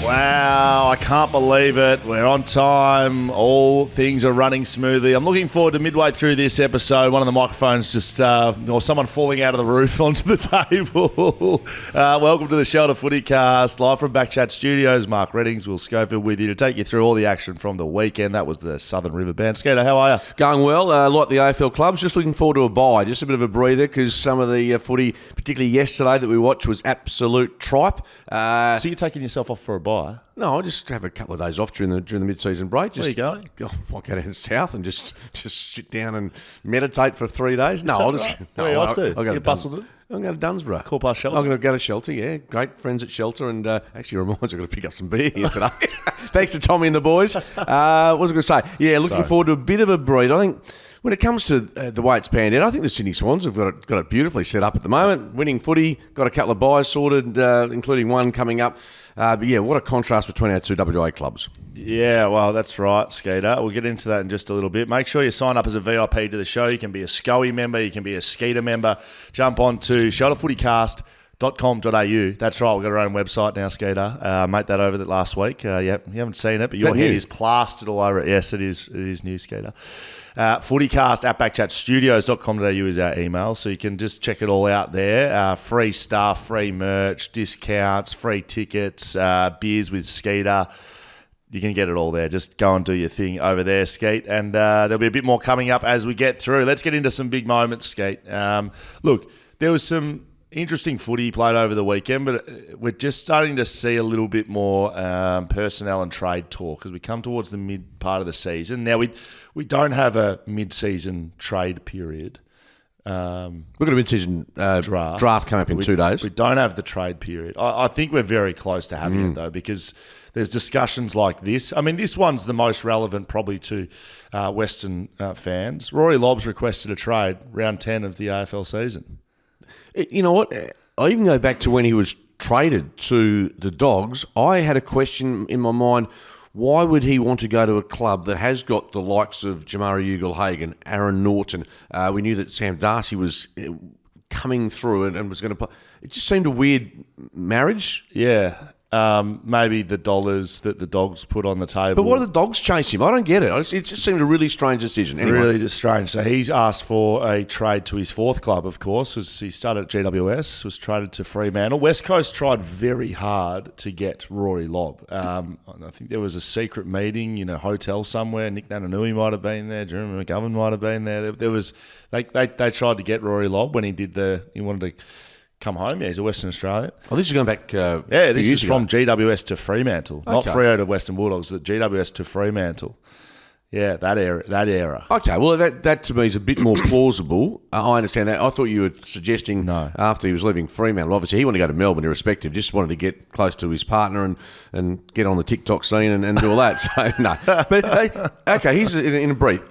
Wow, I can't believe it. We're on time. All things are running smoothly. I'm looking forward to midway through this episode. One of the microphones just, or someone falling out of the roof onto the table. Welcome to the Shelter FootyCast, live from BackChat Studios. Mark Reddings, Will Schofield with you to take you through all the action from the weekend. That was the Southern River Band. Skater, how are you? Going well. Like the AFL clubs, just looking forward to a bye. Just a bit of a breather because some of the footy, particularly yesterday that we watched, was absolute tripe. So you're taking yourself off for a bye? No, I just have a couple of days off during the mid-season break. Where are you going? I'll go down south and just sit down and meditate for 3 days. No, I'll just... Right? Where are you off to? I'll go to Busselton? I'm going to Dunsborough. Cool past Shelter? I'm going to go to Shelter, yeah. Great friends at Shelter, and actually reminds me I've got to pick up some beer here today. Thanks to Tommy and the boys. What was I going to say? Yeah, looking forward to a bit of a breathe. I think when it comes to the way it's panned out, I think the Sydney Swans have got it beautifully set up at the moment. Winning footy, got a couple of buys sorted, including one coming up. But yeah, what a contrast between our two WA clubs. Yeah, well, that's right, Skeeter. We'll get into that in just a little bit. Make sure you sign up as a VIP to the show. You can be a SCOE member. You can be a Skeeter member. Jump on to shelterfootycast.com.au. That's right, we've got our own website now, Skeeter. Made that over last week. You haven't seen it, but your head is plastered all over it. Yes, it is. It is new, Skeeter. FootyCast at BackChatStudios.com.au is our email, so you can just check it all out there. Free stuff, free merch, discounts, free tickets, beers with Skeeter. You can get it all there. Just go and do your thing over there, Skeet. And there'll be a bit more coming up as we get through. Let's get into some big moments, Skeet. Look, there was some interesting footy played over the weekend, but we're just starting to see a little bit more personnel and trade talk as we come towards the mid part of the season. Now, we don't have a mid-season trade period. We've got a mid-season draft coming up in 2 days. We don't have the trade period. I think we're very close to having it, though, because there's discussions like this. I mean, this one's the most relevant probably to Western fans. Rory Lobb's requested a trade, round 10 of the AFL season. You know what? I even go back to when he was traded to the Dogs. I had a question in my mind. Why would he want to go to a club that has got the likes of Jamari Ugle-Hagan, Aaron Norton? We knew that Sam Darcy was coming through and was going to play. It just seemed a weird marriage. Yeah. Maybe the dollars that the Dogs put on the table. But why do the Dogs chase him? I don't get it. It just seemed a really strange decision. Anyway. Really just strange. So he's asked for a trade to his fourth club, of course. He started at GWS, was traded to Fremantle. West Coast tried very hard to get Rory Lobb. I think there was a secret meeting in a hotel somewhere. Nick Nananui might have been there. Jeremy McGovern might have been there. They tried to get Rory Lobb when he wanted to come home. Yeah, he's a Western Australian. Oh, this is going back this is from GWS to Fremantle. Okay. Not Freo to Western Bulldogs, the GWS to Fremantle. Yeah, that era. Okay, well, that to me is a bit more plausible. I understand that. I thought you were suggesting after he was leaving Fremantle, obviously he wanted to go to Melbourne irrespective, just wanted to get close to his partner and get on the TikTok scene and do all that. So, no. But, okay, here's in a brief.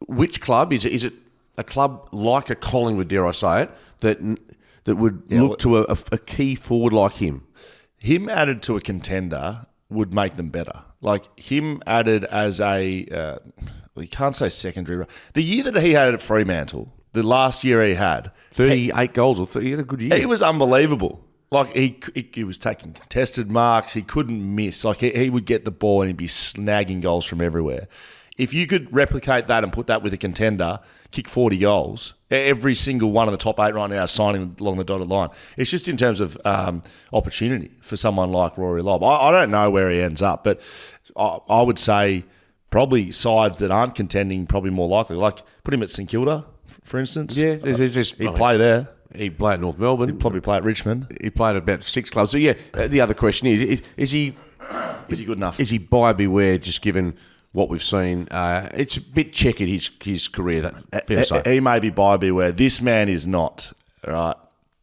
Which club? Is it a club like a Collingwood, dare I say it, that would look to a key forward like him? Him added to a contender would make them better. Like him added as a, you can't say secondary. The year that he had at Fremantle, the last year he had 38 goals he had a good year. He was unbelievable. Like he was taking contested marks. He couldn't miss. Like he would get the ball and he'd be snagging goals from everywhere. If you could replicate that and put that with a contender, kick 40 goals, every single one of the top 8 right now is signing along the dotted line. It's just in terms of opportunity for someone like Rory Lobb. I don't know where he ends up, but I would say probably sides that aren't contending probably more likely. Like put him at St Kilda, for instance. Yeah, he'd play there. He'd play at North Melbourne. He'd probably play at Richmond. He played at about 6 clubs. So yeah, the other question is he good enough? Is he buyer beware just given what we've seen? It's a bit checkered, his career. Fair to say. He may be buyer beware. This man is not. Right.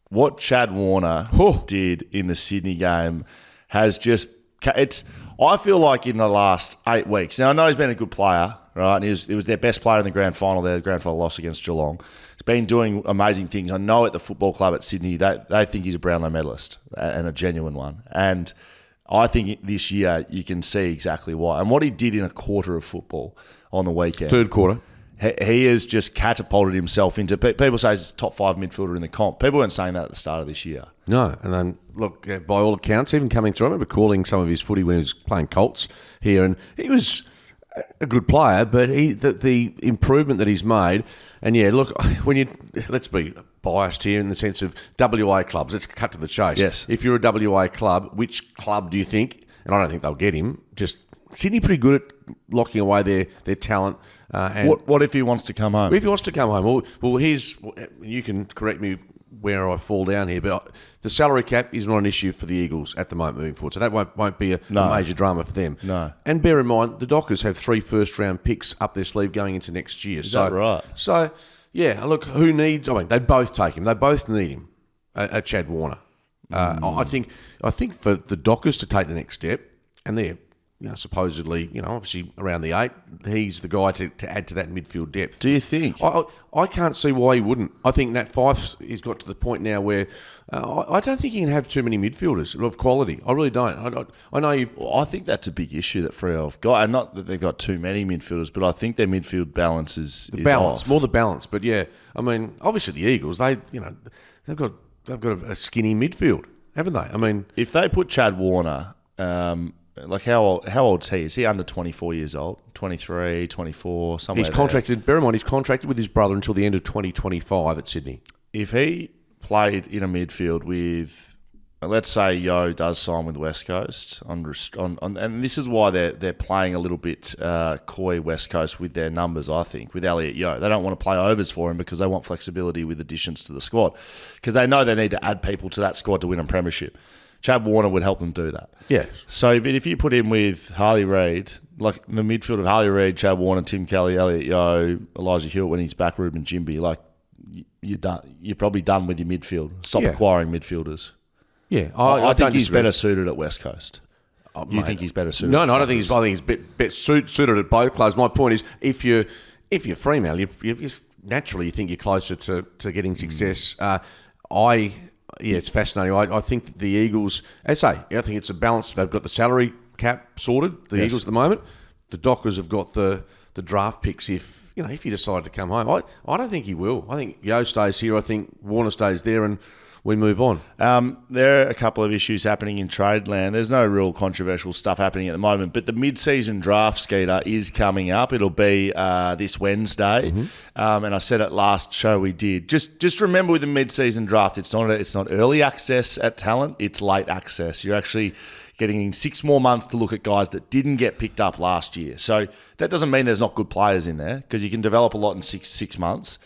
What Chad Warner did in the Sydney game has just... I feel like in the last 8 weeks... Now, I know he's been a good player, right? And he was their best player in the grand final, their grand final loss against Geelong. He's been doing amazing things. I know at the football club at Sydney, they think he's a Brownlow medalist and a genuine one. And I think this year you can see exactly why. And what he did in a quarter of football on the weekend. Third quarter. He has just catapulted himself into... People say he's top 5 midfielder in the comp. People weren't saying that at the start of this year. No, and then, look, by all accounts, even coming through, I remember calling some of his footy when he was playing Colts here, and he was a good player, but the improvement that he's made, and yeah, look, let's be biased here in the sense of WA clubs. Let's cut to the chase. Yes. If you're a WA club, which club do you think, and I don't think they'll get him, just Sydney pretty good at locking away their talent. And what if he wants to come home? If he wants to come home, well, you can correct me where I fall down here, but the salary cap is not an issue for the Eagles at the moment moving forward, so that won't be a major drama for them. No. And bear in mind, the Dockers have 3 first-round picks up their sleeve going into next year. Is that right? So, yeah, look, who needs... I mean, they both take him. They both need him, Chad Warner. I think for the Dockers to take the next step, and they're supposedly, obviously around the 8, he's the guy to add to that midfield depth. Do you think? I can't see why he wouldn't. I think Nat Fyfe's he's got to the point now where I don't think he can have too many midfielders of quality. I really don't. I know you... Well, I think that's a big issue that Freo have got, and not that they've got too many midfielders, but I think their midfield balance is balance, off. More the balance. But yeah, I mean, obviously the Eagles, they've got a skinny midfield, haven't they? I mean, if they put Chad Warner... like how old is he? Is he under 24 years old? 23, 24, somewhere he's contracted. Bear in mind, he's contracted with his brother until the end of 2025 at Sydney. If he played in a midfield with, let's say, Yo does sign with West Coast and this is why they're playing a little bit coy West Coast with their numbers. I think with Elliot Yo, they don't want to play overs for him because they want flexibility with additions to the squad because they know they need to add people to that squad to win a premiership. Chad Warner would help them do that. Yeah. So, but if you put him with Harley Reid, like the midfield of Harley Reid, Chad Warner, Tim Kelly, Elliot Yo, Elijah Hewitt when he's back, Ruben Jimby, like you're done. You're probably done with your midfield. Stop acquiring midfielders. Yeah, I think he's better suited at West Coast. You think he's better suited? No, I don't think he's. I think he's bit suited at both clubs. My point is, if you're Fremantle, you naturally you think you're closer to getting success. Yeah, it's fascinating. I think that the Eagles, I think it's a balance. They've got the salary cap sorted, the Eagles at the moment. The Dockers have got the draft picks if you decide to come home. I don't think he will. I think Yo stays here. I think Warner stays there and we move on. There are a couple of issues happening in trade land. There's no real controversial stuff happening at the moment, but the mid-season draft, Skeeter, is coming up. It'll be this Wednesday, and I said it last show we did. Just remember with the mid-season draft, it's not early access at talent, it's late access. You're actually getting 6 more months to look at guys that didn't get picked up last year. So that doesn't mean there's not good players in there because you can develop a lot in six months.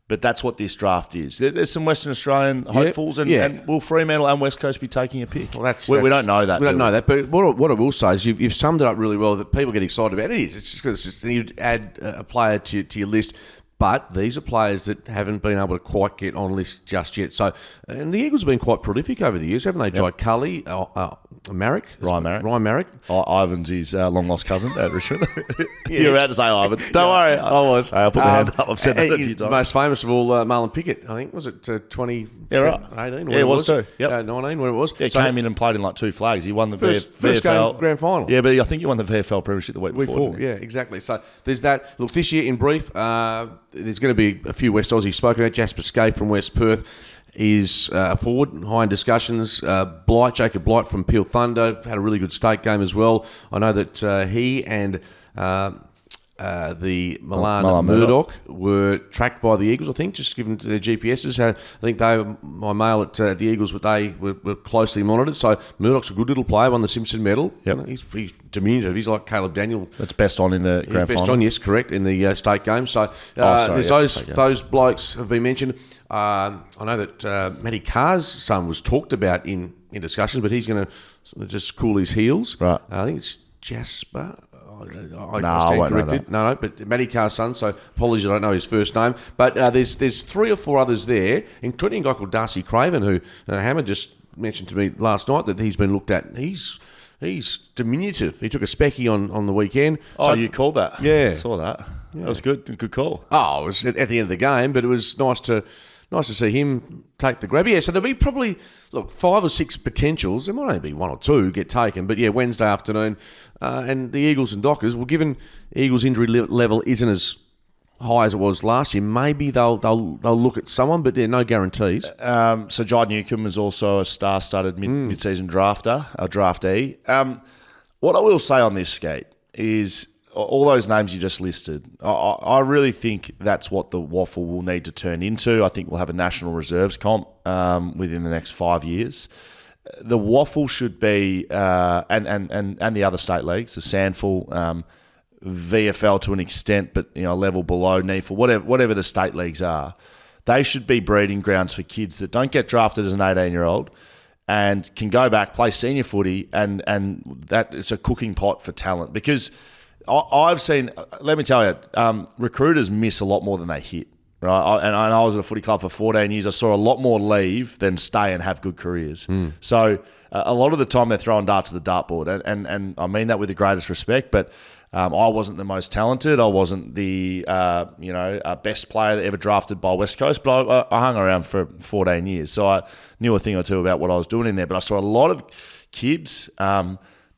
But that's what this draft is. There's some Western Australian hopefuls, and will Fremantle and West Coast be taking a pick? Well, we don't know that. We don't know that. But what I will say is you've summed it up really well that people get excited about. It is. It's just because you add a player to your list. But these are players that haven't been able to quite get on lists just yet. So, and the Eagles have been quite prolific over the years, haven't they? Jai Cully, Ryan Marrick. Ivan's his long-lost cousin at Richmond. You're about to say Ivan. Don't worry. I was. I'll put my hand up. I've said that a few times. Most famous of all, Marlon Pickett, I think. Was it 2018? Yeah, it was too. Yep. 19, where it was. Yeah, came in and played in like 2 flags. He won the first VFL game grand final. Yeah, but I think he won the VFL premiership the week before. Yeah, exactly. So there's that. Look, this year in brief, there's going to be a few West Aussies spoken about. Jasper Skate from West Perth is a forward, high in discussions. Jacob Blight from Peel Thunder had a really good state game as well. I know that he and the Milan Murdoch were tracked by the Eagles, I think, just given their GPSs. I think my mail at the Eagles, they were closely monitored. So Murdoch's a good little player, won the Simpson medal. Yep. He's diminutive. He's like Caleb Daniel. That's best on in the grand final. Best on, yes, correct, in the state game. So those blokes have been mentioned. I know that Matty Carr's son was talked about in discussions, but he's going to just cool his heels. Right. I think it's Jasper. I won't know that. No, but Matty Carr's son, so apologies I don't know his first name. But there's 3 or 4 others there, including a guy called Darcy Craven, who Hammer just mentioned to me last night that he's been looked at. He's diminutive. He took a specky on the weekend. Oh, you called that? Yeah. I saw that. Yeah. That was good. Good call. Oh, it was at the end of the game, but it was nice to see him take the grab. Yeah, so there'll be probably, 5 or 6 potentials. There might only be 1 or 2 get taken. But yeah, Wednesday afternoon. And the Eagles and Dockers, given Eagles' injury level isn't as high as it was last year, maybe they'll look at someone, but there are no guarantees. So Jai Newcomb is also a star-studded mid-season draftee. What I will say on this, Skate, is all those names you just listed, I really think that's what the waffle will need to turn into. I think we'll have a national reserves comp within the next 5 years. The waffle should be, and the other state leagues, the Sandful, VFL to an extent, but a level below NEFL, whatever the state leagues are, they should be breeding grounds for kids that don't get drafted as an 18-year-old and can go back, play senior footy, and that it's a cooking pot for talent. Because I've seen, let me tell you, recruiters miss a lot more than they hit. Right, and I was at a footy club for 14 years. I saw a lot more leave than stay and have good careers. So a lot of the time they're throwing darts at the dartboard, and I mean that with the greatest respect. But I wasn't the most talented. I wasn't the best player that ever drafted by West Coast. But I hung around for 14 years, so I knew a thing or two about what I was doing in there. But I saw a lot of kids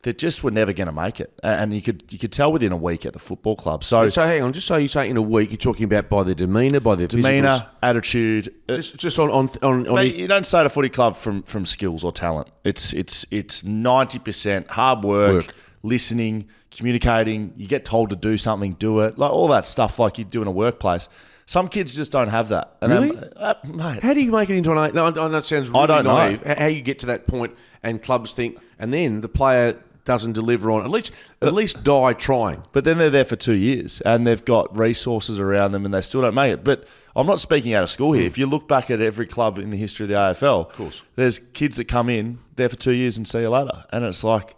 that just were never going to make it, and you could tell within a week at the football club. So hang on, just so you say in a week, you're talking about by their demeanour, by their demeanour, attitude. Just on mate, you don't start a footy club from skills or talent. It's 90% hard work, listening, communicating. You get told to do something, do it, like all that stuff, like you do in a workplace. Some kids just don't have that. And really, mate? How do you make it into an 8? No, that sounds really I don't naive. know how you get to that point, and clubs think, and then the player doesn't deliver on at least die trying. But then they're there for 2 years and they've got resources around them and they still don't make it. But I'm not speaking out of school here. If you look back at every club in the history of the AFL, of course, there's kids that come in there for 2 years and see you later. And it's like,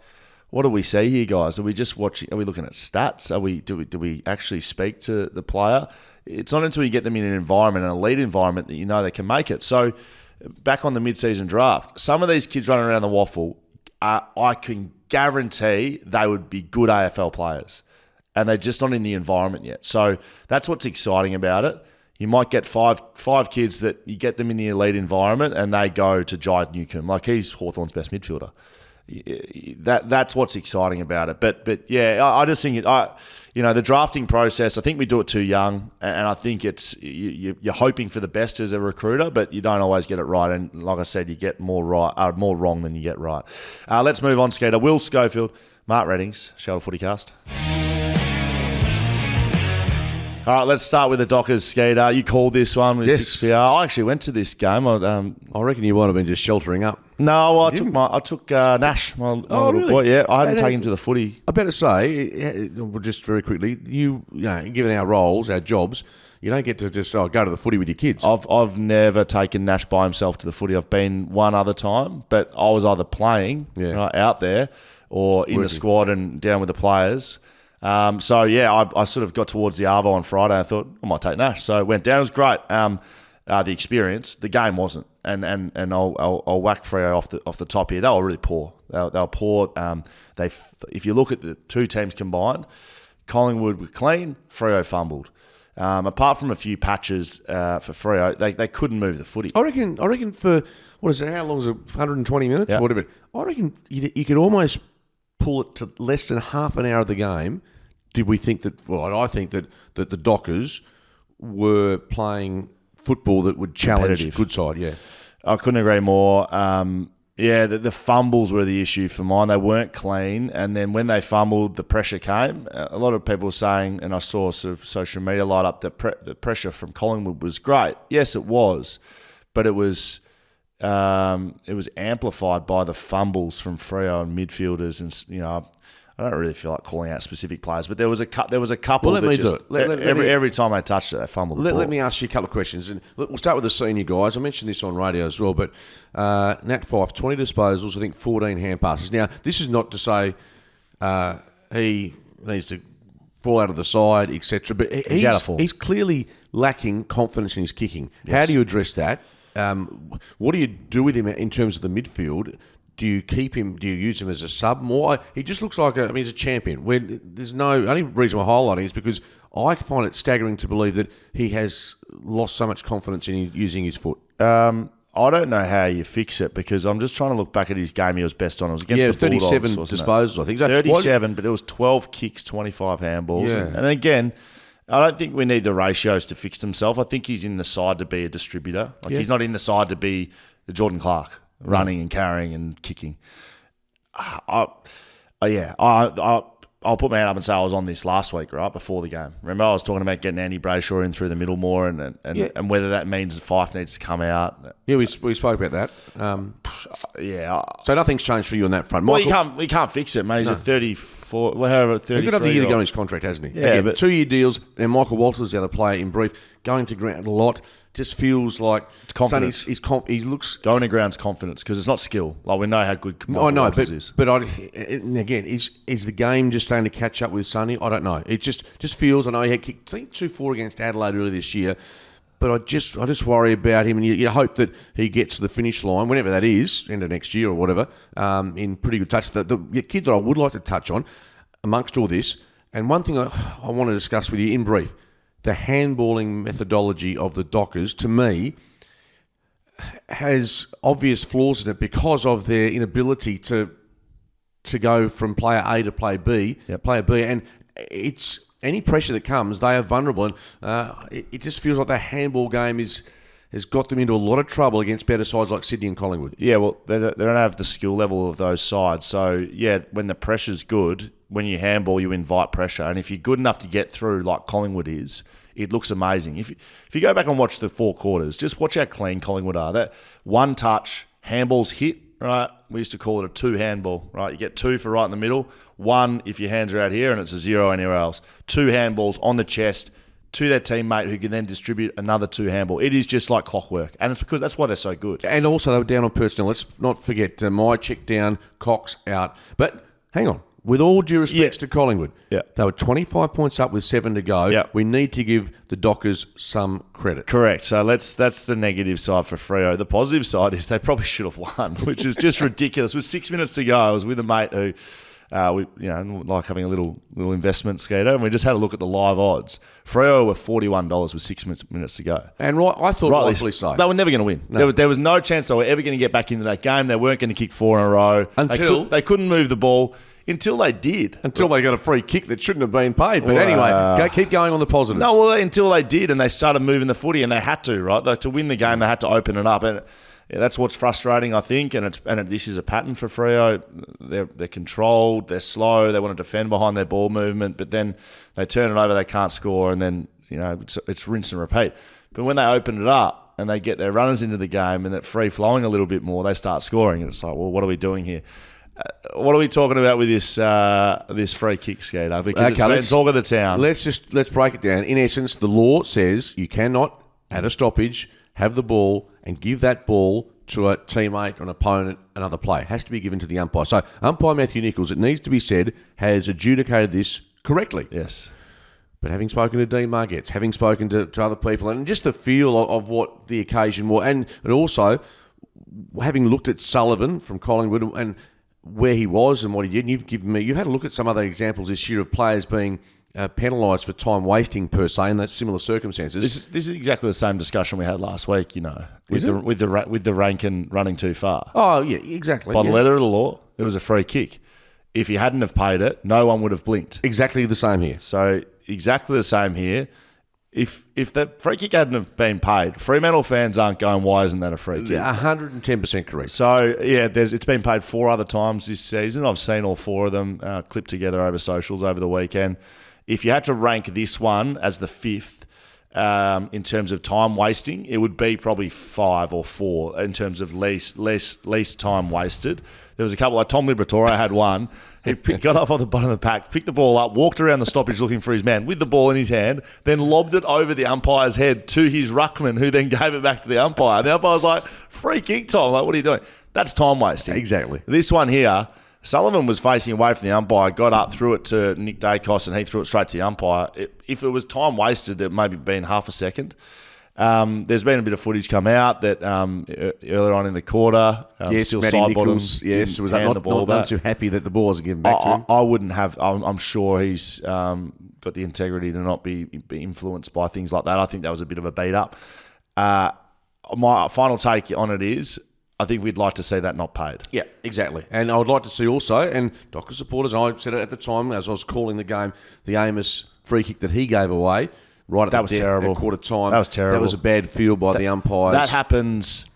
what do we see here, guys? Are we just watching? Are we looking at stats? Do we actually speak to the player? It's not until you get them in an environment, an elite environment, that you know they can make it. So back on the mid-season draft, some of these kids running around the waffle, I can guarantee they would be good AFL players, and they're just not in the environment yet. So that's what's exciting about it. You might get five kids that you get them in the elite environment and they go to Jai Newcomb, like he's Hawthorn's best midfielder. That's what's exciting about it. But yeah, I just think the drafting process, I think we do it too young, and I think it's you're hoping for the best as a recruiter, but you don't always get it right. And like I said, you get more wrong than you get right. Let's move on, Skater. Will Schofield, Mark Reddings, Shelter FootyCast. All right, let's start with the Dockers, Skater. You called this one with 6PR. I actually went to this game. I reckon you might have been just sheltering up. No, I took Nash, my little really? boy. Yeah, I hadn't taken him to the footy. I better say, just very quickly, given our roles, our jobs, you don't get to just go to the footy with your kids. I've never taken Nash by himself to the footy. I've been one other time, but I was either playing out there or in the squad and down with the players. I sort of got towards the Arvo on Friday. I thought I might take Nash, so I went down. It was great. The experience, the game wasn't, and I'll whack Freo off the top here. They were really poor. They were poor. If you look at the two teams combined, Collingwood were clean, Freo fumbled. Apart from a few patches for Freo, they couldn't move the footy. I reckon for what is it? How long is it? 120 minutes, yep. Whatever. I reckon you could almost pull it to less than half an hour of the game. Did we think that? Well, I think that the Dockers were playing football that would challenge good side. Yeah, I couldn't agree more. The fumbles were the issue for mine. They weren't clean, and then when they fumbled, the pressure came. A lot of people were saying, and I saw sort of social media light up that the pressure from Collingwood was great. Yes, it was, but it was amplified by the fumbles from Freo and midfielders, and I don't really feel like calling out specific players, but there was a couple. Well, let me do it. Every time they touched it, they fumbled the ball. Let me ask you a couple of questions, and we'll start with the senior guys. I mentioned this on radio as well, but Nat Fyfe, 20 disposals, I think 14 hand passes. Now, this is not to say he needs to fall out of the side, etc., but he's clearly lacking confidence in his kicking. Yes. How do you address that? What do you do with him in terms of the midfield? Do you keep him? Do you use him as a sub more? He just looks like he's a champion. There's no only reason we're highlighting is because I find it staggering to believe that he has lost so much confidence in using his foot. I don't know how you fix it because I'm just trying to look back at his game he was best on. It was against the Bulldogs. 37 disposals, I think. 37, but it was 12 kicks, 25 handballs. Yeah. And again, I don't think we need the ratios to fix themselves. I think he's in the side to be a distributor. He's not in the side to be Jordan Clark, running and carrying and kicking. I'll put my hand up and say I was on this last week, right, before the game. Remember, I was talking about getting Andy Brayshaw in through the middle more and whether that means Fife needs to come out. Yeah, we spoke about that. So nothing's changed for you on that front. Michael, we can't fix it, mate. He's a 34, however, 33. He's got another year to go in his contract, hasn't he? Yeah, again, but 2-year deals, and Michael Walters, the other player, in brief, going to ground a lot. Just feels like confidence. He looks going to ground's confidence because it's not skill. Like we know how good I know, is. But again, is the game just starting to catch up with Sonny? I don't know. It just feels. I know he had kicked 2-4 against Adelaide earlier this year, but I just worry about him, and you hope that he gets to the finish line whenever that is, end of next year or whatever, in pretty good touch. The kid that I would like to touch on amongst all this, and one thing I want to discuss with you in brief. The handballing methodology of the Dockers, to me, has obvious flaws in it because of their inability to go from player A to player B, and it's any pressure that comes, they are vulnerable, and it just feels like the handball game has got them into a lot of trouble against better sides like Sydney and Collingwood. Yeah, well, they don't have the skill level of those sides, so yeah, when the pressure's good, when you handball, you invite pressure. And if you're good enough to get through like Collingwood is, it looks amazing. If you go back and watch the 4 quarters, just watch how clean Collingwood are. That one touch, handballs hit, right? We used to call it a 2 handball, right? You get 2 for right in the middle, 1 if your hands are out here and it's a 0 anywhere else. 2 handballs on the chest to their teammate who can then distribute another 2 handball. It is just like clockwork. And it's because that's why they're so good. And also they were down on personnel. Let's not forget my check down, Cox out. But hang on. With all due respects to Collingwood, they were 25 points up with 7 to go. Yeah. We need to give the Dockers some credit. Correct. So that's the negative side for Freo. The positive side is they probably should have won, which is just ridiculous. With 6 minutes to go, I was with a mate who, like having a little investment skater, and we just had a look at the live odds. Freo were $41 with 6 minutes to go. And I thought rightfully so. They were never going to win. No. There was no chance they were ever going to get back into that game. They weren't going to kick 4 in a row. Until they couldn't move the ball. Until they did. Until they got a free kick that shouldn't have been paid. But anyway, keep going on the positives. No, well, until they did and they started moving the footy, and they had to, right? To win the game, they had to open it up. And that's what's frustrating, I think. And this is a pattern for Freo. They're controlled, they're slow, they want to defend behind their ball movement, but then they turn it over, they can't score, and then it's rinse and repeat. But when they open it up and they get their runners into the game and they're free-flowing a little bit more, they start scoring. And it's like, well, what are we doing here? What are we talking about with this free kick, Skater? Because it's talk of the town. Let's break it down. In essence, the law says you cannot, at a stoppage, have the ball and give that ball to a teammate or an opponent, another play. It has to be given to the umpire. So umpire Matthew Nichols, it needs to be said, has adjudicated this correctly. Yes. But having spoken to Dean Margetts, having spoken to other people, and just the feel of what the occasion was, and also having looked at Sullivan from Collingwood and where he was and what he did, and you had a look at some other examples this year of players being penalised for time wasting per se in that similar circumstances. This is exactly the same discussion we had last week, with the Rankin running too far. Oh yeah, exactly. By the letter of the law, it was a free kick. If he hadn't have paid it, no one would have blinked. Exactly the same here. So exactly the same here. If the free kick hadn't have been paid, Fremantle fans aren't going, why isn't that a free kick? 110% correct. So, yeah, it's been paid 4 other times this season. I've seen all 4 of them clipped together over socials over the weekend. If you had to rank this one as the 5th in terms of time wasting, it would be probably 5 or 4 in terms of least time wasted. There was a couple, like Tom Liberatore had one. He got up on the bottom of the pack, picked the ball up, walked around the stoppage looking for his man with the ball in his hand, then lobbed it over the umpire's head to his ruckman, who then gave it back to the umpire. And the umpire was like, free kick, Tom. Like, what are you doing? That's time wasting. Exactly. This one here, Sullivan was facing away from the umpire, got up, threw it to Nick Dacos, and he threw it straight to the umpire. If it was time wasted, it maybe been half a second. There's been a bit of footage come out that earlier on in the quarter, still side bottoms. Yes, was not too happy that the ball wasn't given back to him. I wouldn't have. I'm sure he's got the integrity to not be influenced by things like that. I think that was a bit of a beat up. My final take on it is, I think we'd like to see that not paid. Yeah, exactly. And I would like to see also, and Dockers supporters, I said it at the time as I was calling the game, the Amos free kick that he gave away right at at quarter time. That was terrible. That was a bad feel by the umpires. That happens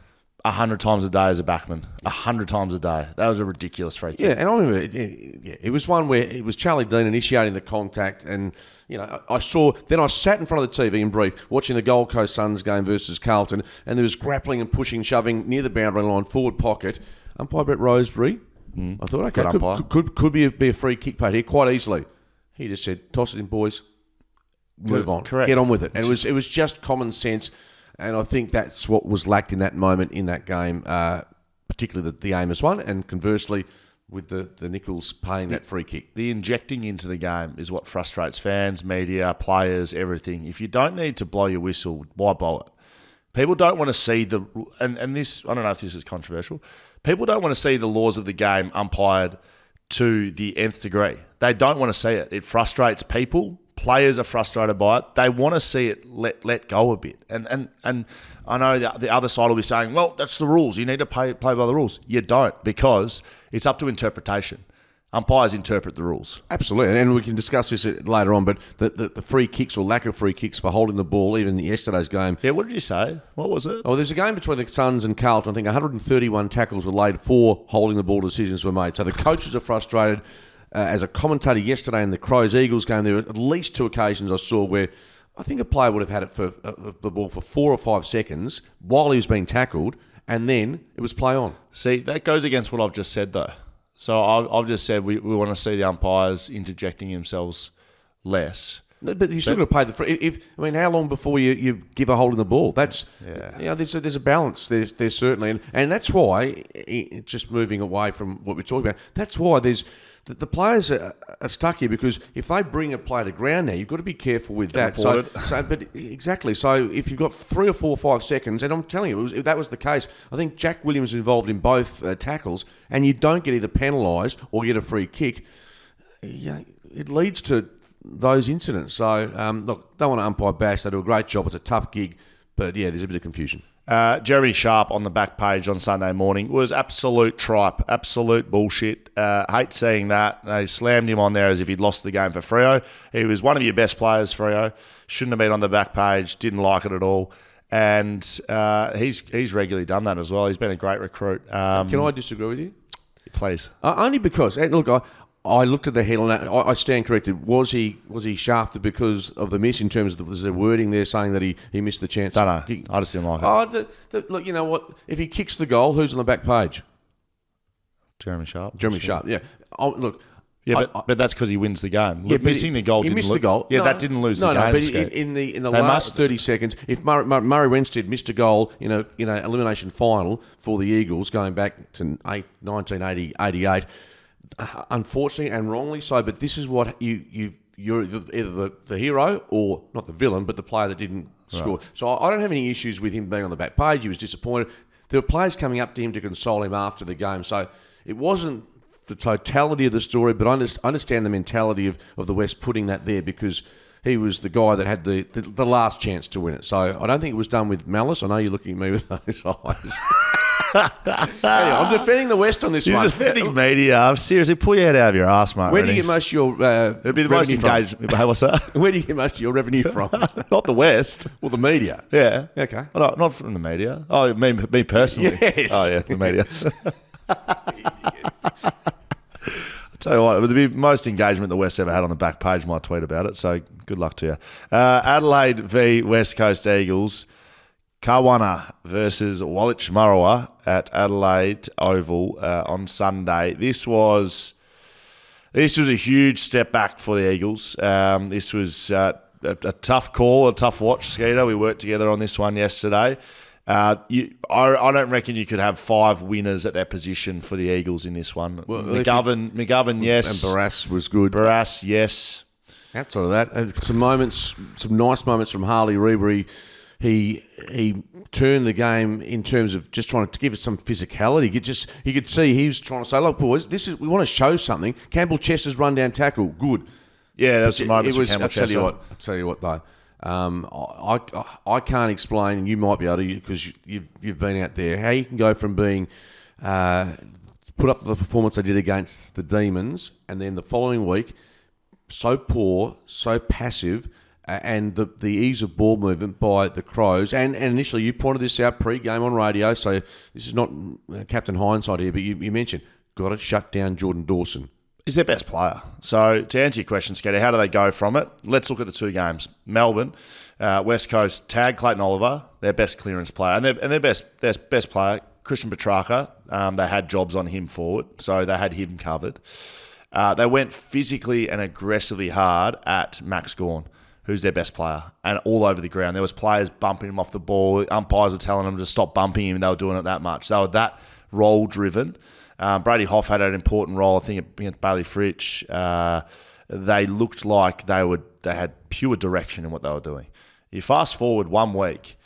100 times a day as a backman. 100 times a day. That was a ridiculous free kick. Yeah, and I remember it was one where it was Charlie Dean initiating the contact, and I sat in front of the TV in brief watching the Gold Coast Suns game versus Carlton, and there was grappling and pushing, shoving near the boundary line, forward pocket. Umpire Brett Roseberry, I thought, okay, could be a free kick paid here quite easily. He just said, toss it in, boys. Move on. Correct. Get on with it. And it was just common sense. And I think that's what was lacked in that moment in that game, particularly the Amos one, and conversely with the Nichols paying that free kick. The injecting into the game is what frustrates fans, media, players, everything. If you don't need to blow your whistle, why blow it? People don't want to see and this, I don't know if this is controversial, people don't want to see the laws of the game umpired to the nth degree. They don't want to see it. It frustrates people. Players are frustrated by it. They want to see it let go a bit. And I know the other side will be saying, well, that's the rules. You need to play by the rules. You don't, because it's up to interpretation. Umpires interpret the rules. Absolutely, and we can discuss this later on, but the free kicks or lack of free kicks for holding the ball, even in yesterday's game. Yeah, what did you say? What was it? Oh, there's a game between the Suns and Carlton. I think 131 tackles were laid, 4 holding the ball decisions were made. So the coaches are frustrated. As a commentator yesterday in the Crows-Eagles game, there were at least 2 occasions I saw where I think a player would have had it for the ball for 4 or 5 seconds while he was being tackled, and then it was play on. See, that goes against what I've just said, though. So I've just said we want to see the umpires interjecting themselves less. No, but you still got to pay the free. How long before you give a hold in the ball? That's there's a balance there certainly, and that's why, just moving away from what we're talking about, that's why there's the players are stuck here, because if they bring a player to ground now, you've got to be careful with that. But exactly. So if you've got 3 or 4 or 5 seconds, and I'm telling you, if that was the case, I think Jack Williams is involved in both tackles, and you don't get either penalised or get a free kick, it leads to those incidents. So, look, don't want to umpire bash. They do a great job. It's a tough gig. But, yeah, there's a bit of confusion. Jeremy Sharp on the back page on Sunday morning was absolute tripe, absolute bullshit. Hate seeing that. They slammed him on there as if he'd lost the game for Freo. He was one of your best players, Freo. Shouldn't have been on the back page. Didn't like it at all. And he's regularly done that as well. He's been a great recruit. Can I disagree with you? Please. Only because, look, I looked at the headline. I stand corrected. Was he shafted because of the miss in terms of there's a wording there saying that he missed the chance? Don't know. I just didn't like it. Look, you know what? If he kicks the goal, who's on the back page? Jeremy Sharp. Yeah. Look. Yeah, but that's because he wins the game. Yeah, missing the goal. He missed the goal. Yeah, that didn't lose the game. But in the last 30 seconds, if Murray Winstead missed a goal in a elimination final for the Eagles going back to 1988. Unfortunately and wrongly so, but this is what you're either the hero or not the villain, but the player that didn't score. So I don't have any issues with him being on the back page. He was disappointed. There were players coming up to him to console him after the game. So it wasn't the totality of the story, but I understand the mentality of the West putting that there because he was the guy that had the last chance to win it. So I don't think it was done with malice. I know you're looking at me with those eyes. Anyway, I'm defending the West on this one. You're defending media. Seriously, pull your head out of your arse, mate. Where do you get most of your it'd be the most engaged. What's that? Where do you get most of your revenue from? Not the West. Well, the media. Yeah. Okay. No, not from the media. Oh, me personally. Yes. Oh, yeah, the media. I'll tell you what, it would be the most engagement the West ever had on the back page. My tweet about it. So good luck to you. Adelaide v West Coast Eagles. Kawana versus Woolwich Murrowa at Adelaide Oval on Sunday. This was a huge step back for the Eagles. This was a tough call, a tough watch, Skeeter. We worked together on this one yesterday. I don't reckon you could have 5 winners at their position for the Eagles in this one. Well, McGovern, yes. And Barras was good. Barras, yes. Outside of that, some nice moments from Harley Rebery. He turned the game in terms of just trying to give it some physicality. You could see he was trying to say, "Look, boys, we want to show something." Campbell Chester's run down tackle, good. Yeah, there was some moments from Campbell Chester. I'll tell you what, though. I can't explain, and you might be able to because you've been out there. How you can go from being put up the performance they did against the Demons, and then the following week so poor, so passive, and the ease of ball movement by the Crows. And initially, you pointed this out pre-game on radio, so this is not Captain Hindsight here, but you mentioned, got to shut down Jordan Dawson. He's their best player. So to answer your question, Skater, how do they go from it? Let's look at the two games. Melbourne, West Coast, tag Clayton Oliver, their best clearance player. And their best player, Christian Petrarca, they had jobs on him forward, so they had him covered. They went physically and aggressively hard at Max Gawn, who's their best player, and all over the ground. There was players bumping him off the ball. Umpires were telling them to stop bumping him. They were doing it that much. They were that role-driven. Brady Hoff had an important role, I think, against Bailey Fritsch. They looked like they had pure direction in what they were doing. You fast forward 1 week,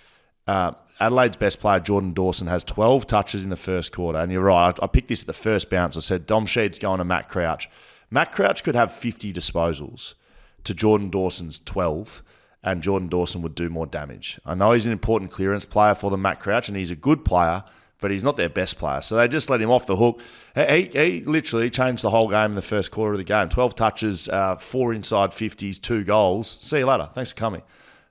Adelaide's best player, Jordan Dawson, has 12 touches in the first quarter. And you're right, I picked this at the first bounce. I said, Dom Sheed's going to Matt Crouch. Matt Crouch could have 50 disposals to Jordan Dawson's 12, and Jordan Dawson would do more damage. I know he's an important clearance player for them, Matt Crouch, and he's a good player, but he's not their best player. So they just let him off the hook. He literally changed the whole game in the first quarter of the game. 12 touches, 4 inside 50s, 2 goals. See you later. Thanks for coming.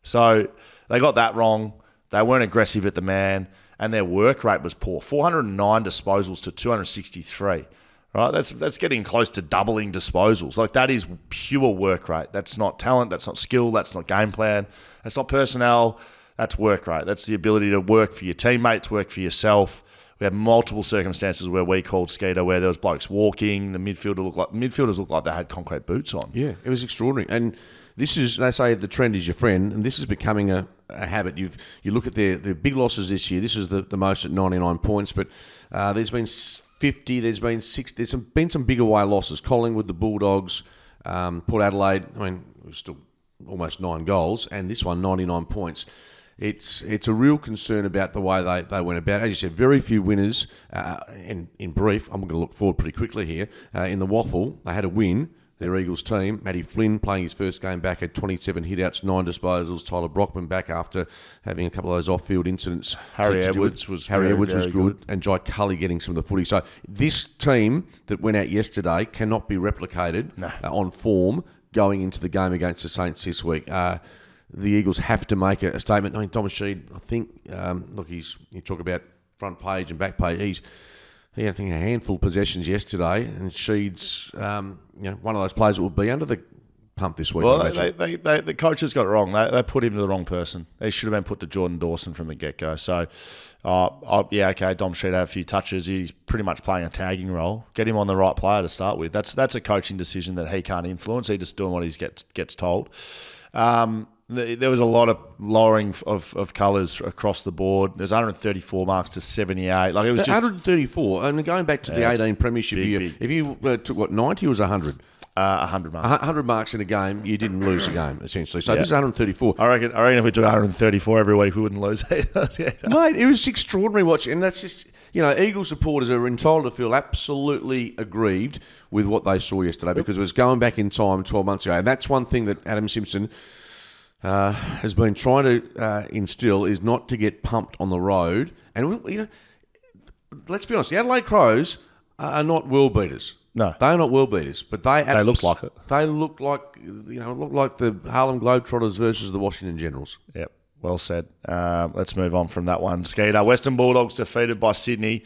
So they got that wrong. They weren't aggressive at the man, and their work rate was poor. 409 disposals to 263. Right? That's getting close to doubling disposals. Like, that is pure work rate. That's not talent. That's not skill. That's not game plan. That's not personnel. That's work rate. That's the ability to work for your teammates, work for yourself. We had multiple circumstances where we called Skeeter, where there was blokes walking. The midfielders looked like they had concrete boots on. Yeah, it was extraordinary. And this is, they say the trend is your friend, and this is becoming a habit. You look at their big losses this year. This is the most at 99 points, but there's been 50, there's been 60, there's been some big away losses. Collingwood, the Bulldogs, Port Adelaide, I mean, it was still almost 9 goals, and this one, 99 points. It's a real concern about the way they went about it. As you said, very few winners. And in brief, I'm going to look forward pretty quickly here. In the Waffle, they had a win, their Eagles team. Matty Flynn playing his first game back at 27 hitouts, 9 disposals. Tyler Brockman back after having a couple of those off-field incidents. Harry Edwards was good. And Jai Cully getting some of the footy. So this team that went out yesterday cannot be replicated on form going into the game against the Saints this week. The Eagles have to make a statement. I mean, Thomas Sheed, I think, you talk about front page and back page. He had, I think, a handful of possessions yesterday, and Sheed's one of those players that will be under the pump this week. Well, the coaches got it wrong. They put him to the wrong person. They should have been put to Jordan Dawson from the get-go. So, Dom Sheed had a few touches. He's pretty much playing a tagging role. Get him on the right player to start with. That's a coaching decision that he can't influence. He's just doing what he gets told. There was a lot of lowering of colours across the board. There's 134 marks to 78. Like, it was just 134. And going back to the 18 premiership year, if you took 90 or was 100? 100 marks. 100 marks in a game, you didn't lose a game, essentially. So this is 134. I reckon if we took 134 every week, we wouldn't lose either. Mate, it was extraordinary watching. And that's just, Eagle supporters are entitled to feel absolutely aggrieved with what they saw yesterday, because it was going back in time 12 months ago. And that's one thing that Adam Simpson has been trying to instill, is not to get pumped on the road. And, let's be honest, the Adelaide Crows are not world beaters. No. They are not world beaters, but they look like it. They look like, the Harlem Globetrotters versus the Washington Generals. Yep, well said. Let's move on from that one. Skeeter, Western Bulldogs defeated by Sydney.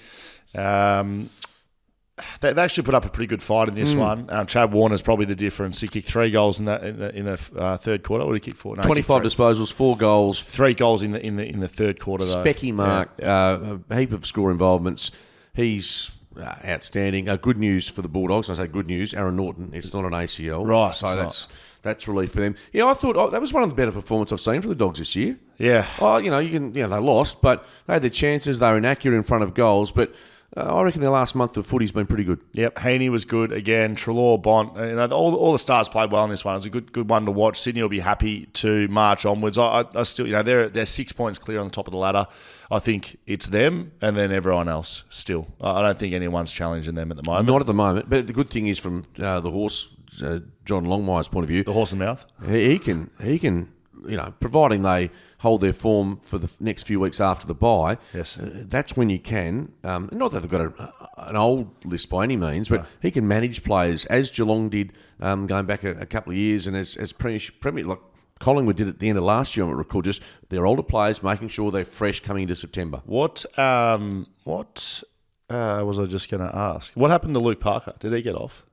They actually put up a pretty good fight in this one. Chad Warner's probably the difference. He kicked 3 goals in the third quarter. What did he kick for? No, 25 disposals, 4 goals, 3 goals in the third quarter. Specky mark, a heap of score involvements. He's outstanding. Good news for the Bulldogs. I say good news. Aaron Norton, it's not an ACL, right? So that's relief for them. Yeah, I thought that was one of the better performances I've seen from the Dogs this year. Yeah. Oh, they lost, but they had their chances. They were inaccurate in front of goals, but I reckon the last month of footy's been pretty good. Yep, Heaney was good again. Treloar, Bont, all the stars played well in this one. It was a good one to watch. Sydney will be happy to march onwards. I still, they're 6 points clear on the top of the ladder. I think it's them and then everyone else. Still, I don't think anyone's challenging them at the moment. Not at the moment. But the good thing is, from the horse, John Longmire's point of view, the horse and mouth, he can. Providing they hold their form for the next few weeks after the bye, yes, that's when you can. Not that they've got an old list by any means, but he can manage players, as Geelong did going back a couple of years, and as Premier like Collingwood did at the end of last year, I recall, just their older players making sure they're fresh coming into September. What was I just going to ask? What happened to Luke Parker? Did he get off?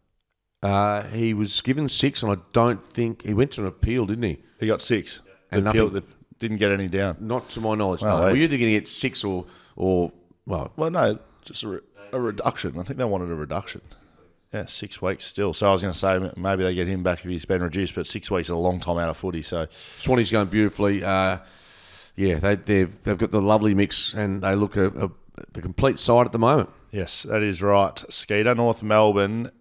He was given 6, and I don't think he went to an appeal, didn't he? He got 6. And nothing didn't get any down. Not to my knowledge. No. We're either going to get 6 or no, just a reduction. I think they wanted a reduction. Yeah, 6 weeks still. So I was going to say maybe they get him back if he's been reduced, but 6 weeks is a long time out of footy. So Swanee's going beautifully. They've got the lovely mix, and they look the complete side at the moment. Yes, that is right. Skeeter, North Melbourne,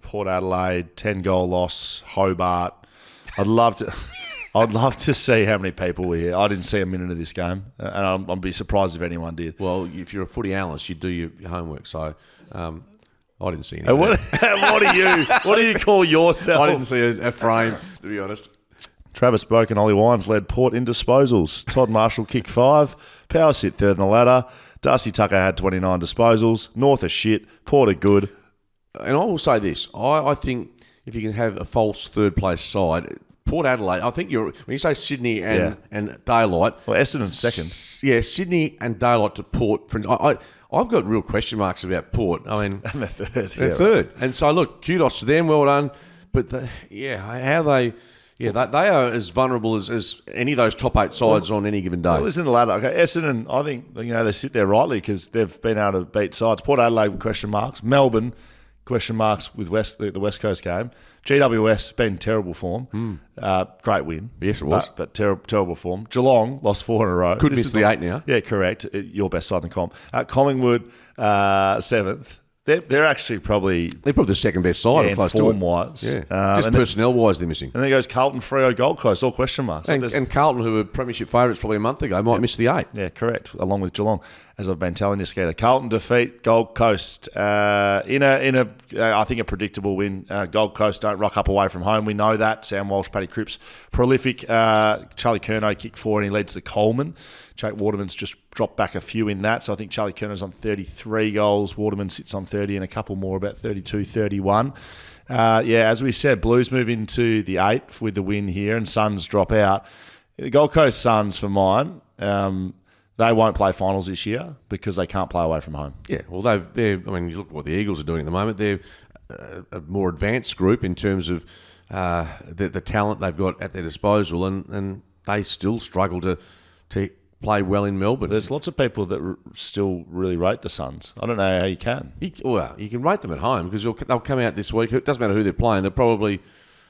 Port Adelaide, 10-goal loss, Hobart. I'd love to see how many people were here. I didn't see a minute of this game, and I'd be surprised if anyone did. Well, if you're a footy analyst, you do your homework. So I didn't see anything. What do you call yourself? I didn't see a frame, to be honest. Travis Boak and Ollie Wines led Port in disposals. Todd Marshall kicked 5. Power sit third in the ladder. Darcy Tucker had 29 disposals. North are shit. Port are good. And I will say this. I think if you can have a false third-place side, Port Adelaide, I think when you say Sydney and Daylight... Well, Essendon's second. Yeah, Sydney and Daylight to Port. I've got real question marks about Port. I mean... And they're third. They're third. And so, look, kudos to them. Well done. But, how they... Yeah, they are as vulnerable as any of those top 8 sides on any given day. Well, listen to the ladder. Okay, Essendon, I think they sit there rightly because they've been able to beat sides. Port Adelaide, question marks. Melbourne, question marks with the West Coast game. GWS, been terrible form. Great win. Yes, it was. But terrible form. Geelong, lost 4 in a row. Could miss the 8 now. Yeah, correct. Your best side in the comp. Collingwood, 7th. They're actually probably... They're probably the second best side. Close form-wise. Yeah. Just personnel-wise, they're missing. And then goes Carlton, Freo, Gold Coast, all question marks. And Carlton, who were premiership favourites probably a month ago, might miss the 8. Yeah, correct. Along with Geelong, as I've been telling you, Skeeter. Carlton defeat Gold Coast in a I think a predictable win. Gold Coast don't rock up away from home. We know that. Sam Walsh, Paddy Cripps, prolific. Charlie Curnow kicked 4 and he leads to Coleman. Jake Waterman's just dropped back a few in that. So I think Charlie Curnow's on 33 goals. Waterman sits on 30 and a couple more, about 32, 31. As we said, Blues move into the 8th with the win here and Suns drop out. The Gold Coast Suns, for mine, they won't play finals this year because they can't play away from home. Yeah, well, you look at what the Eagles are doing at the moment. They're a more advanced group in terms of the talent they've got at their disposal, and they still struggle to play well in Melbourne. There's lots of people that still really rate the Suns. I don't know how you can. You can rate them at home because they'll come out this week. It doesn't matter who they're playing. They'll probably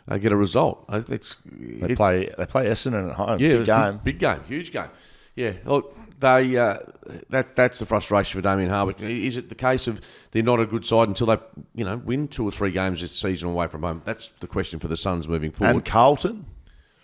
get a result. They play Essendon at home. Yeah, big game, huge game. Yeah, look, that's the frustration for Damien Hardwick. Is it the case of they're not a good side until they win 2 or 3 games this season away from home? That's the question for the Suns moving forward. And Carlton.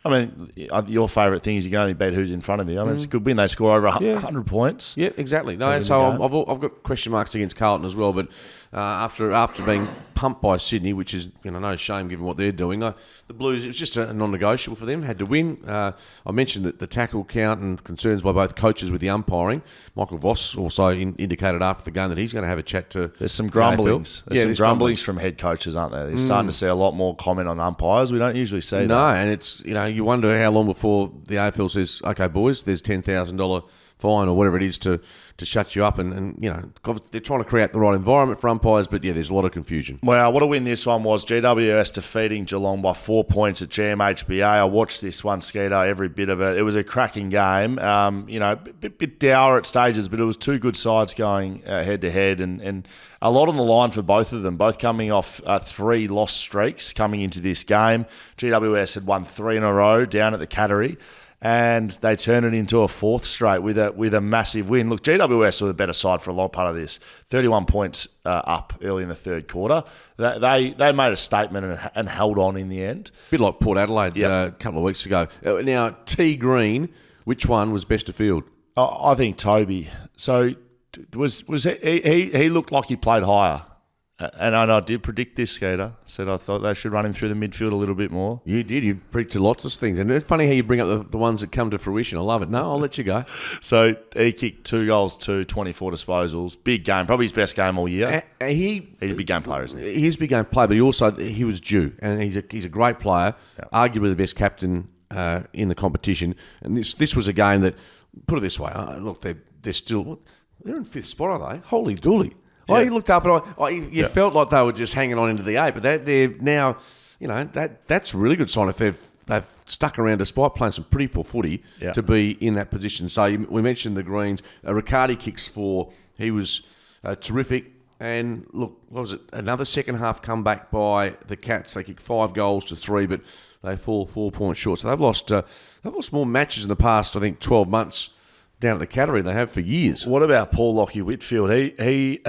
I mean, your favourite thing is you can only beat who's in front of you. I mean, it's a good win. They score over 100 points. Yeah, exactly. No, so I've got question marks against Carlton as well. But after being pumped by Sydney, which is no shame given what they're doing, the Blues, it was just a non-negotiable for them. Had to win. I mentioned that the tackle count and concerns by both coaches with the umpiring. Michael Voss also indicated after the game that he's going to have a chat to. There's some grumblings. There's grumblings from head coaches, aren't there? They're starting to see a lot more comment on umpires. We don't usually see that. No, and it's you wonder how long before the AFL says, "Okay, boys, there's $10,000 fine or whatever it is to shut you up," and they're trying to create the right environment for umpires, but there's a lot of confusion. Well, what a win this one was. GWS defeating Geelong by 4 points at GMHBA. I watched this one, Skeeter, every bit of it. It was a cracking game. A bit dour at stages, but it was 2 good sides going head to head, and a lot on the line for both of them, both coming off 3 lost streaks coming into this game. GWS had won 3 in a row down at the Cattery, and they turn it into a 4th straight with a massive win. Look, GWS were the better side for a long part of this. 31 points up early in the 3rd quarter. They made a statement and held on in the end. A bit like Port Adelaide a couple of weeks ago. Now, T Green, which one was best of field? I think Toby. So he looked like he played higher. And I did predict this, Skater. Said I thought they should run him through the midfield a little bit more. You did. You predicted lots of things. And it's funny how you bring up the ones that come to fruition. I love it. No, I'll let you go. So he kicked 2 goals, 24 disposals. Big game. Probably his best game all year. He's a big game player, isn't he? He's a big game player, but he was due. And he's a great player, arguably the best captain in the competition. And this was a game that, put it this way, look, they're still... They're in 5th spot, are they? Holy dooly. Yeah. You looked up and you felt like they were just hanging on into the 8, but they're now, that's a really good sign if they've stuck around despite playing some pretty poor footy to be in that position. So we mentioned the Greens. Riccardi kicks 4. He was terrific. And look, what was it? Another second half comeback by the Cats. They kicked 5 goals to 3, but they fall 4 points short. So they've lost more matches in the past, I think, 12 months. Down at the category they have for years. What about Paul Lockie Whitfield? He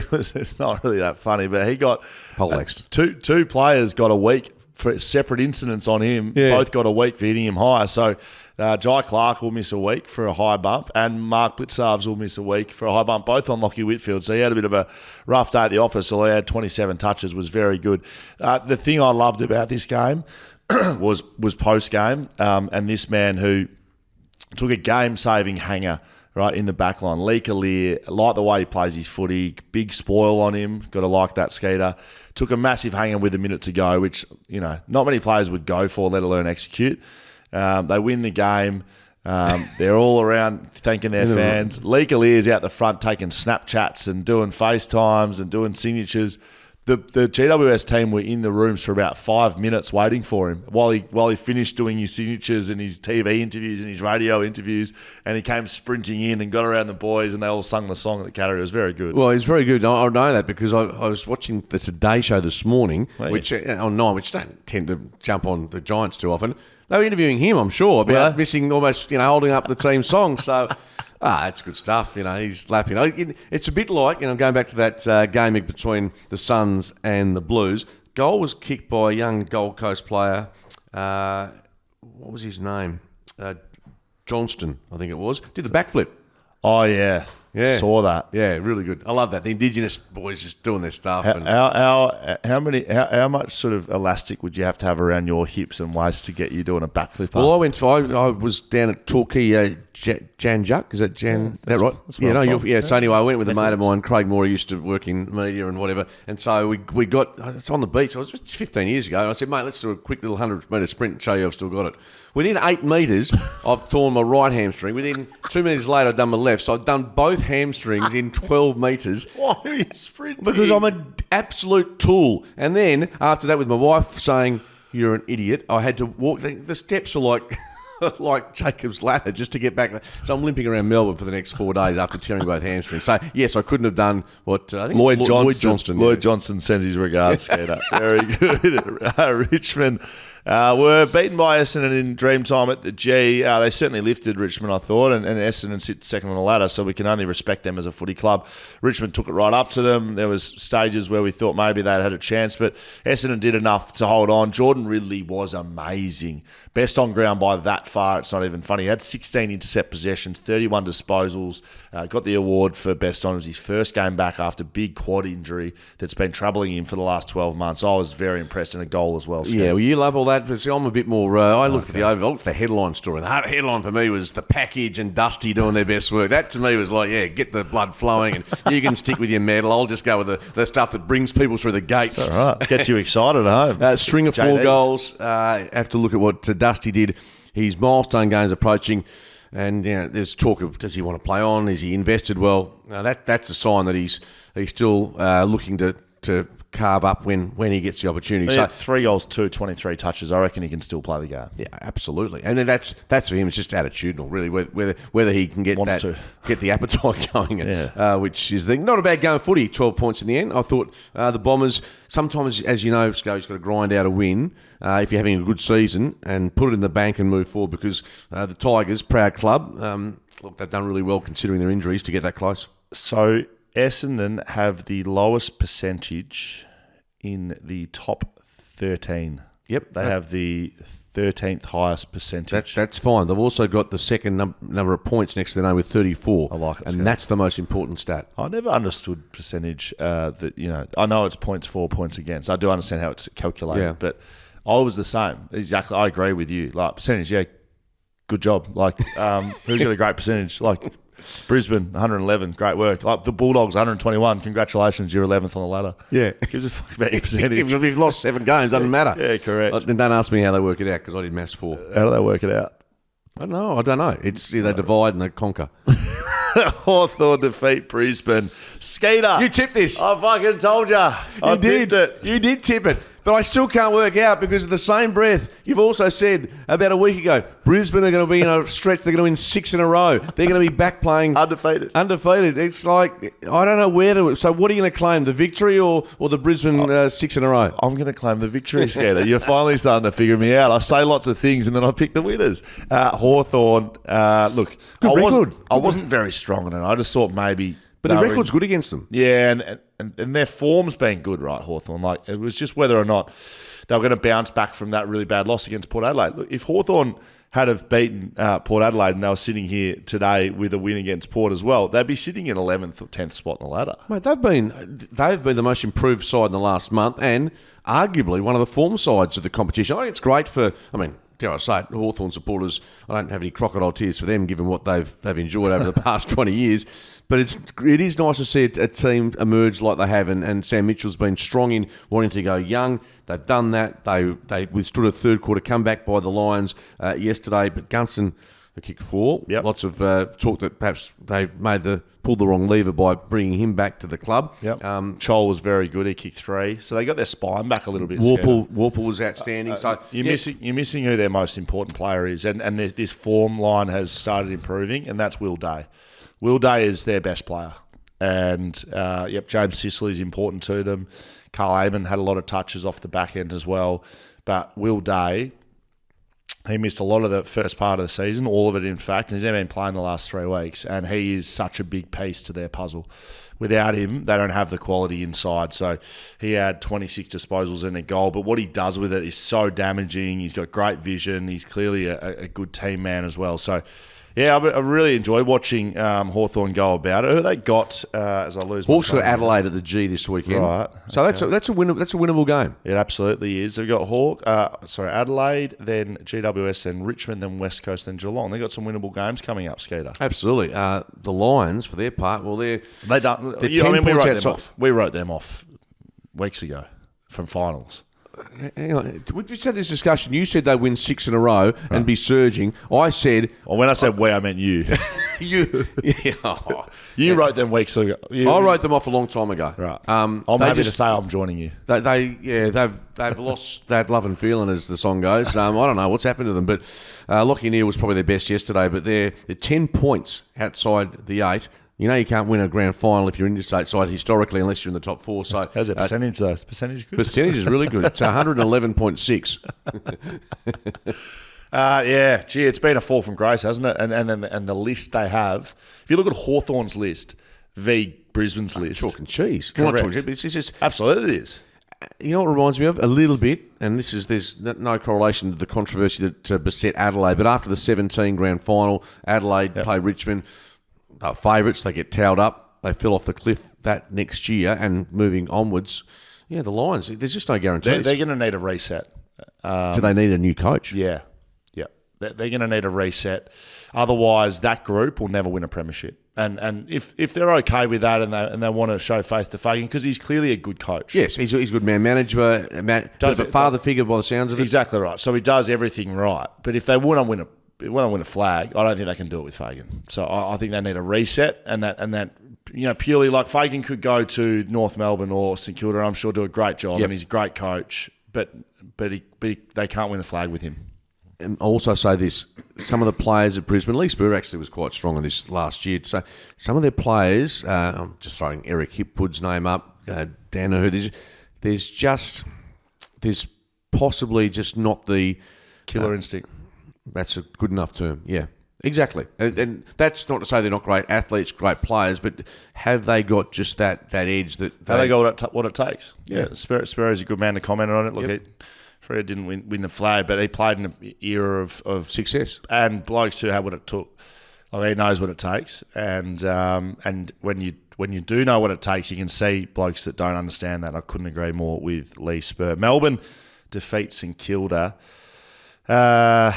was. It's not really that funny, but he got poleaxed. Two players got a week for separate incidents on him. Yeah. Both got a week for hitting him high. So Jai Clark will miss a week for a high bump, and Mark Blitzarves will miss a week for a high bump. Both on Lockie Whitfield. So he had a bit of a rough day at the office. So he had 27 touches. Was very good. The thing I loved about this game was post game, and this man who took a game-saving hanger right in the back line. Lee Kalir, like the way he plays his footy, big spoil on him. Got to like that, Skeeter. Took a massive hanger with a minute to go, which not many players would go for, let alone execute. They win the game. They're all around thanking their fans. Lee Kalir's out the front taking Snapchats and doing FaceTimes and doing signatures. The GWS team were in the rooms for about 5 minutes waiting for him while he finished doing his signatures and his TV interviews and his radio interviews, and he came sprinting in and got around the boys and they all sung the song at the category. It was very good. Well, it's very good. I know that because I was watching the Today Show this morning, which on 9, which don't tend to jump on the Giants too often. They were interviewing him, I'm sure, about missing almost, holding up the team song. So, that's good stuff. He's lapping. It's a bit like, going back to that game between the Suns and the Blues. Goal was kicked by a young Gold Coast player. What was his name? Johnston, I think it was. Did the backflip. Oh, yeah. Yeah. Saw that. Yeah, really good. I love that. The Indigenous boys just doing their stuff. How much sort of elastic would you have to have around your hips and waist to get you doing a backflip? Well, I was down at Torquay, Janjuk. Is that Jan? That right? So anyway, I went with a mate of mine, Craig Moore, who used to work in media and whatever. And so we got, it's on the beach. It was just 15 years ago. And I said, mate, let's do a quick little 100-metre sprint and show you I've still got it. Within 8 metres, I've torn my right hamstring. Within 2 minutes later, I've done my left. So I've done both hamstrings in 12 metres. Why are you sprinting? Because I'm an absolute tool. And then, after that, with my wife saying, you're an idiot, I had to walk. The steps are like Jacob's ladder just to get back. So I'm limping around Melbourne for the next 4 days after tearing both hamstrings. So, yes, I couldn't have done what I think Lloyd Johnston. Lloyd Johnston sends his regards, Skater. Very good. Richmond were beaten by Essendon in Dreamtime at the G. They certainly lifted Richmond, I thought, and Essendon sits second on the ladder, so we can only respect them as a footy club. Richmond took it right up to them. There was stages where we thought maybe they'd had a chance, but Essendon did enough to hold on. Jordan Ridley was amazing. Best on ground by that far. It's not even funny. He had 16 intercept possessions, 31 disposals. Got the award for best on. It was his first game back after big quad injury that's been troubling him for the last 12 months. I was very impressed, and a goal as well. Scott. Yeah, well, you love all that. But see, I'm a bit more... I look for the overall. I look for the headline story. The headline for me was the package and Dusty doing their best work. That to me was like, get the blood flowing and you can stick with your medal. I'll just go with the stuff that brings people through the gates. That's all right. Gets you excited at home. String of 4 goals. Have to look at what Dusty did. His milestone game's approaching. And there's talk of, does he want to play on? Is he invested well? That's a sign that he's still looking to carve up when he gets the opportunity. So 3 goals, 23 touches. I reckon he can still play the game. Yeah, absolutely. And then that's for him. It's just attitudinal, really. Whether he can get the appetite going, which is not a bad game of footy. 12 points in the end. I thought the Bombers sometimes, as you know, Sco's got to grind out a win if you're having a good season and put it in the bank and move forward. Because the Tigers, proud club, look, they've done really well considering their injuries to get that close. So Essendon have the lowest percentage in the top 13. Yep. They have the 13th highest percentage. That's fine. They've also got the second number of points next to their name with 34. I like it. And that's the most important stat. I never understood percentage I know it's points for, points against. I do understand how it's calculated, but I was the same. Exactly. I agree with you. Like percentage, yeah, good job. Like who's got a great percentage? Like Brisbane, 111, great work. Like the Bulldogs, 121, congratulations, you're 11th on the ladder. Yeah. Gives a fuck about your percentage. If you've lost 7 games, doesn't matter. Yeah, correct. Then don't ask me how they work it out because I did Maths 4. How do they work it out? I don't know. It's they divide and they conquer. Hawthorn defeat Brisbane. Skeeter. You tipped this. I fucking told you. I tipped it. You did tip it. But I still can't work out because of the same breath, you've also said about a week ago, Brisbane are going to be in a stretch, they're going to win 6 in a row. They're going to be back playing... Undefeated. It's like, I don't know where to... So what are you going to claim, the victory or the Brisbane 6 in a row? I'm going to claim the victory, Skeeter. You're finally starting to figure me out. I say lots of things and then I pick the winners. Hawthorn, look, I wasn't very strong in it. I just thought maybe... But the record's good against them. Yeah, and their form's been good, right, Hawthorn? Like, it was just whether or not they were going to bounce back from that really bad loss against Port Adelaide. Look, if Hawthorn had have beaten Port Adelaide and they were sitting here today with a win against Port as well, they'd be sitting in 11th or 10th spot in the ladder. Mate, they've been the most improved side in the last month and arguably one of the form sides of the competition. I think it's great for... dare I say it, Hawthorn supporters, I don't have any crocodile tears for them given what they've enjoyed over the past 20 years. But it is nice to see a team emerge like they have, and Sam Mitchell's been strong in wanting to go young. They've done that. They withstood a third quarter comeback by the Lions yesterday, but Gunston kicked 4. Yep. Lots of talk that perhaps they pulled the wrong lever by bringing him back to the club. Yep. Chol was very good. He kicked 3, so they got their spine back a little bit. Warple was outstanding. So you're missing who their most important player is, and this form line has started improving, and that's Will Day. Will Day is their best player. And, James Sicily is important to them. Carl Amon had a lot of touches off the back end as well. But Will Day, he missed a lot of the first part of the season, all of it, in fact, and he's only been playing the last 3 weeks. And he is such a big piece to their puzzle. Without him, they don't have the quality inside. So he had 26 disposals and a goal. But what he does with it is so damaging. He's got great vision. He's clearly a good team man as well. So... yeah, I really enjoyed watching Hawthorn go about it. Who they got as I lose my also Adelaide at the G this weekend. Right. So okay. that's a winnable game. It absolutely is. They've got Adelaide, then GWS, then Richmond, then West Coast, then Geelong. They've got some winnable games coming up, Skeeter. Absolutely. The Lions, for their part, well, we wrote them off weeks ago from finals. Hang on. We just had this discussion. You said they'd win 6 in a row and be surging. I said... well, when I said we, I meant you. You. You wrote them weeks ago. I wrote them off a long time ago. Right. I'm happy to say I'm joining you. They've lost that love and feeling, as the song goes. I don't know what's happened to them, but Lachie Neale was probably their best yesterday, but they're 10 points outside the 8. You know you can't win a grand final if you're interstate side historically unless you're in the top 4. So how's that percentage though? Is percentage good? Percentage is really good. It's 111.6. Gee, it's been a fall from grace, hasn't it? And the list they have. If you look at Hawthorn's list v Brisbane's list, chalk and cheese. Correct. Not chalk, it's just absolutely it is. You know what it reminds me of? A little bit, and there's no correlation to the controversy that beset Adelaide, but after the 17 grand final, Adelaide play Richmond. Favourites, they get towed up, they fell off the cliff that next year, and moving onwards, the Lions, there's just no guarantees. They're going to need a reset. Do they need a new coach? Yeah. They're going to need a reset. Otherwise, that group will never win a premiership. And if they're okay with that and they want to show faith to Fagan, because he's clearly a good coach. Yes, he's a good man manager, does a father figure by the sounds of it. Exactly right. So he does everything right. But if they want to win a flag, I don't think they can do it with Fagan. So I think they need a reset, and that purely like Fagan could go to North Melbourne or St Kilda, I'm sure do a great job, and he's a great coach, but they can't win a flag with him. And I'll also say this, some of the players at Brisbane, Lee Spur actually was quite strong in this last year. So some of their players, I'm just throwing Eric Hipwood's name up, Dan O'Hare, there's possibly just not the... killer instinct. That's a good enough term, yeah. Exactly. And that's not to say they're not great athletes, great players, but have they got just that edge that... Have they got what it takes? Yeah. Spiro is a good man to comment on it. Look, Freo didn't win the flag, but he played in an era of success. And blokes who have what it took. Like, he knows what it takes. And when you do know what it takes, you can see blokes that don't understand that. I couldn't agree more with Lee Spur. Melbourne defeats St Kilda. I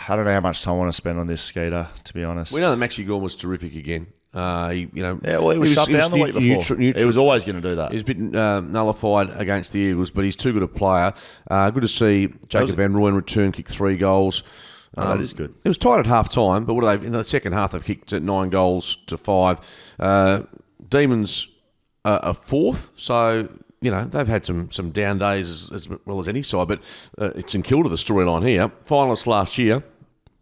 don't know how much time I want to spend on this, Skeeter, to be honest. We know that Maxi Gorn was terrific again. He was shut down the week before. He was always going to do that. He's been nullified against the Eagles, but he's too good a player. Good to see Jacob Van Rooyen return, kick 3 goals. That is good. It was tight at half time, but in the second half they've kicked 9 goals to 5. Demons are 4th, so they've had some down days as well as any side, but it's St Kilda the storyline here. Finalists last year.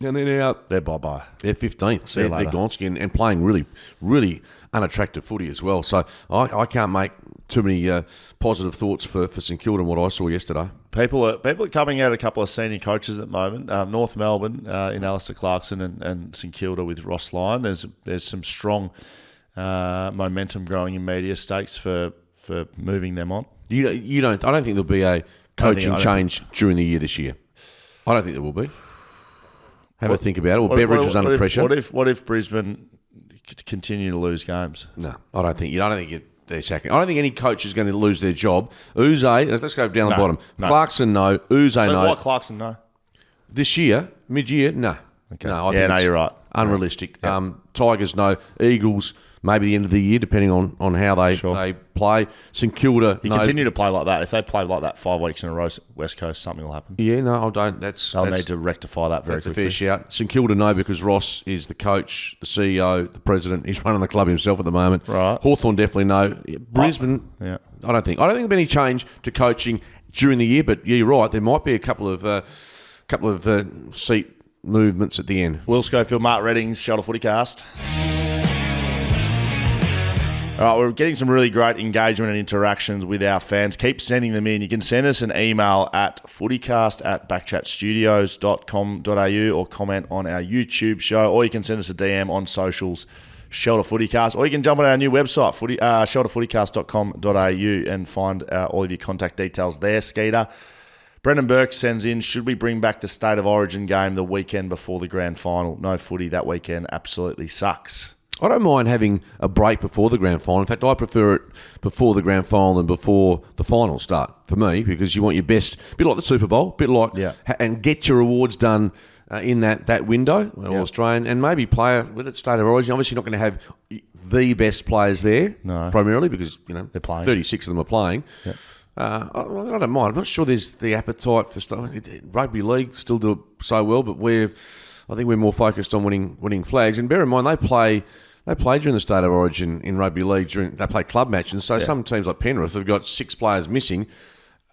And they're bye-bye. They're 15th. They're Gonski and playing really, really unattractive footy as well. So I can't make too many positive thoughts for St Kilda and what I saw yesterday. People are coming out a couple of senior coaches at the moment. North Melbourne in Alistair Clarkson and St Kilda with Ross Lyon. There's some strong momentum growing in media stakes for moving them on. I don't think there'll be a coaching change during the year this year. I don't think there will be. Have a think about it. Well, Beveridge was under pressure. What if Brisbane continue to lose games? No, I don't think. They're sacking. I don't think any coach is going to lose their job. Uze, let's go down the bottom. No. Clarkson, no. Uze, no. Why Clarkson, no? This year, mid-year, no. Okay. No, I think you're right. Unrealistic. Yeah. Tigers, no. Eagles, maybe the end of the year, depending on how they play. St Kilda, you continue to play like that. If they play like that 5 weeks in a row, West Coast, something will happen. Yeah, no, I don't. They'll need to rectify that very quickly. That's a fair shout. St Kilda, no, because Ross is the coach, the CEO, the president. He's running the club himself at the moment. Right. Hawthorn, definitely no. Brisbane, yeah. I don't think there'll be any change to coaching during the year, but yeah, you're right. There might be a couple of seat movements at the end. Will Schofield, Mark Reddings, Shelter FootyCast. All right, we're getting some really great engagement and interactions with our fans. Keep sending them in. You can send us an email at footycast@backchatstudios.com.au or comment on our YouTube show, or you can send us a DM on socials, Shelter FootyCast, or you can jump on our new website, shelterfootycast.com.au, and find all of your contact details there, Skeeter. Brendan Burke sends in, should we bring back the State of Origin game the weekend before the grand final? No footy that weekend absolutely sucks. I don't mind having a break before the grand final. In fact, I prefer it before the grand final than before the finals start for me, because you want your best, a bit like the Super Bowl, and get your awards done in that window, Australian, and maybe play with it, State of Origin. Obviously, you're not going to have the best players there, primarily, because they're playing. 36 of them are playing. Yeah. I don't mind. I'm not sure there's the appetite for stuff. Rugby league still do it so well, but I think we're more focused on winning flags. And bear in mind, they play during the State of Origin in rugby league. They play club matches. So some teams like Penrith have got 6 players missing.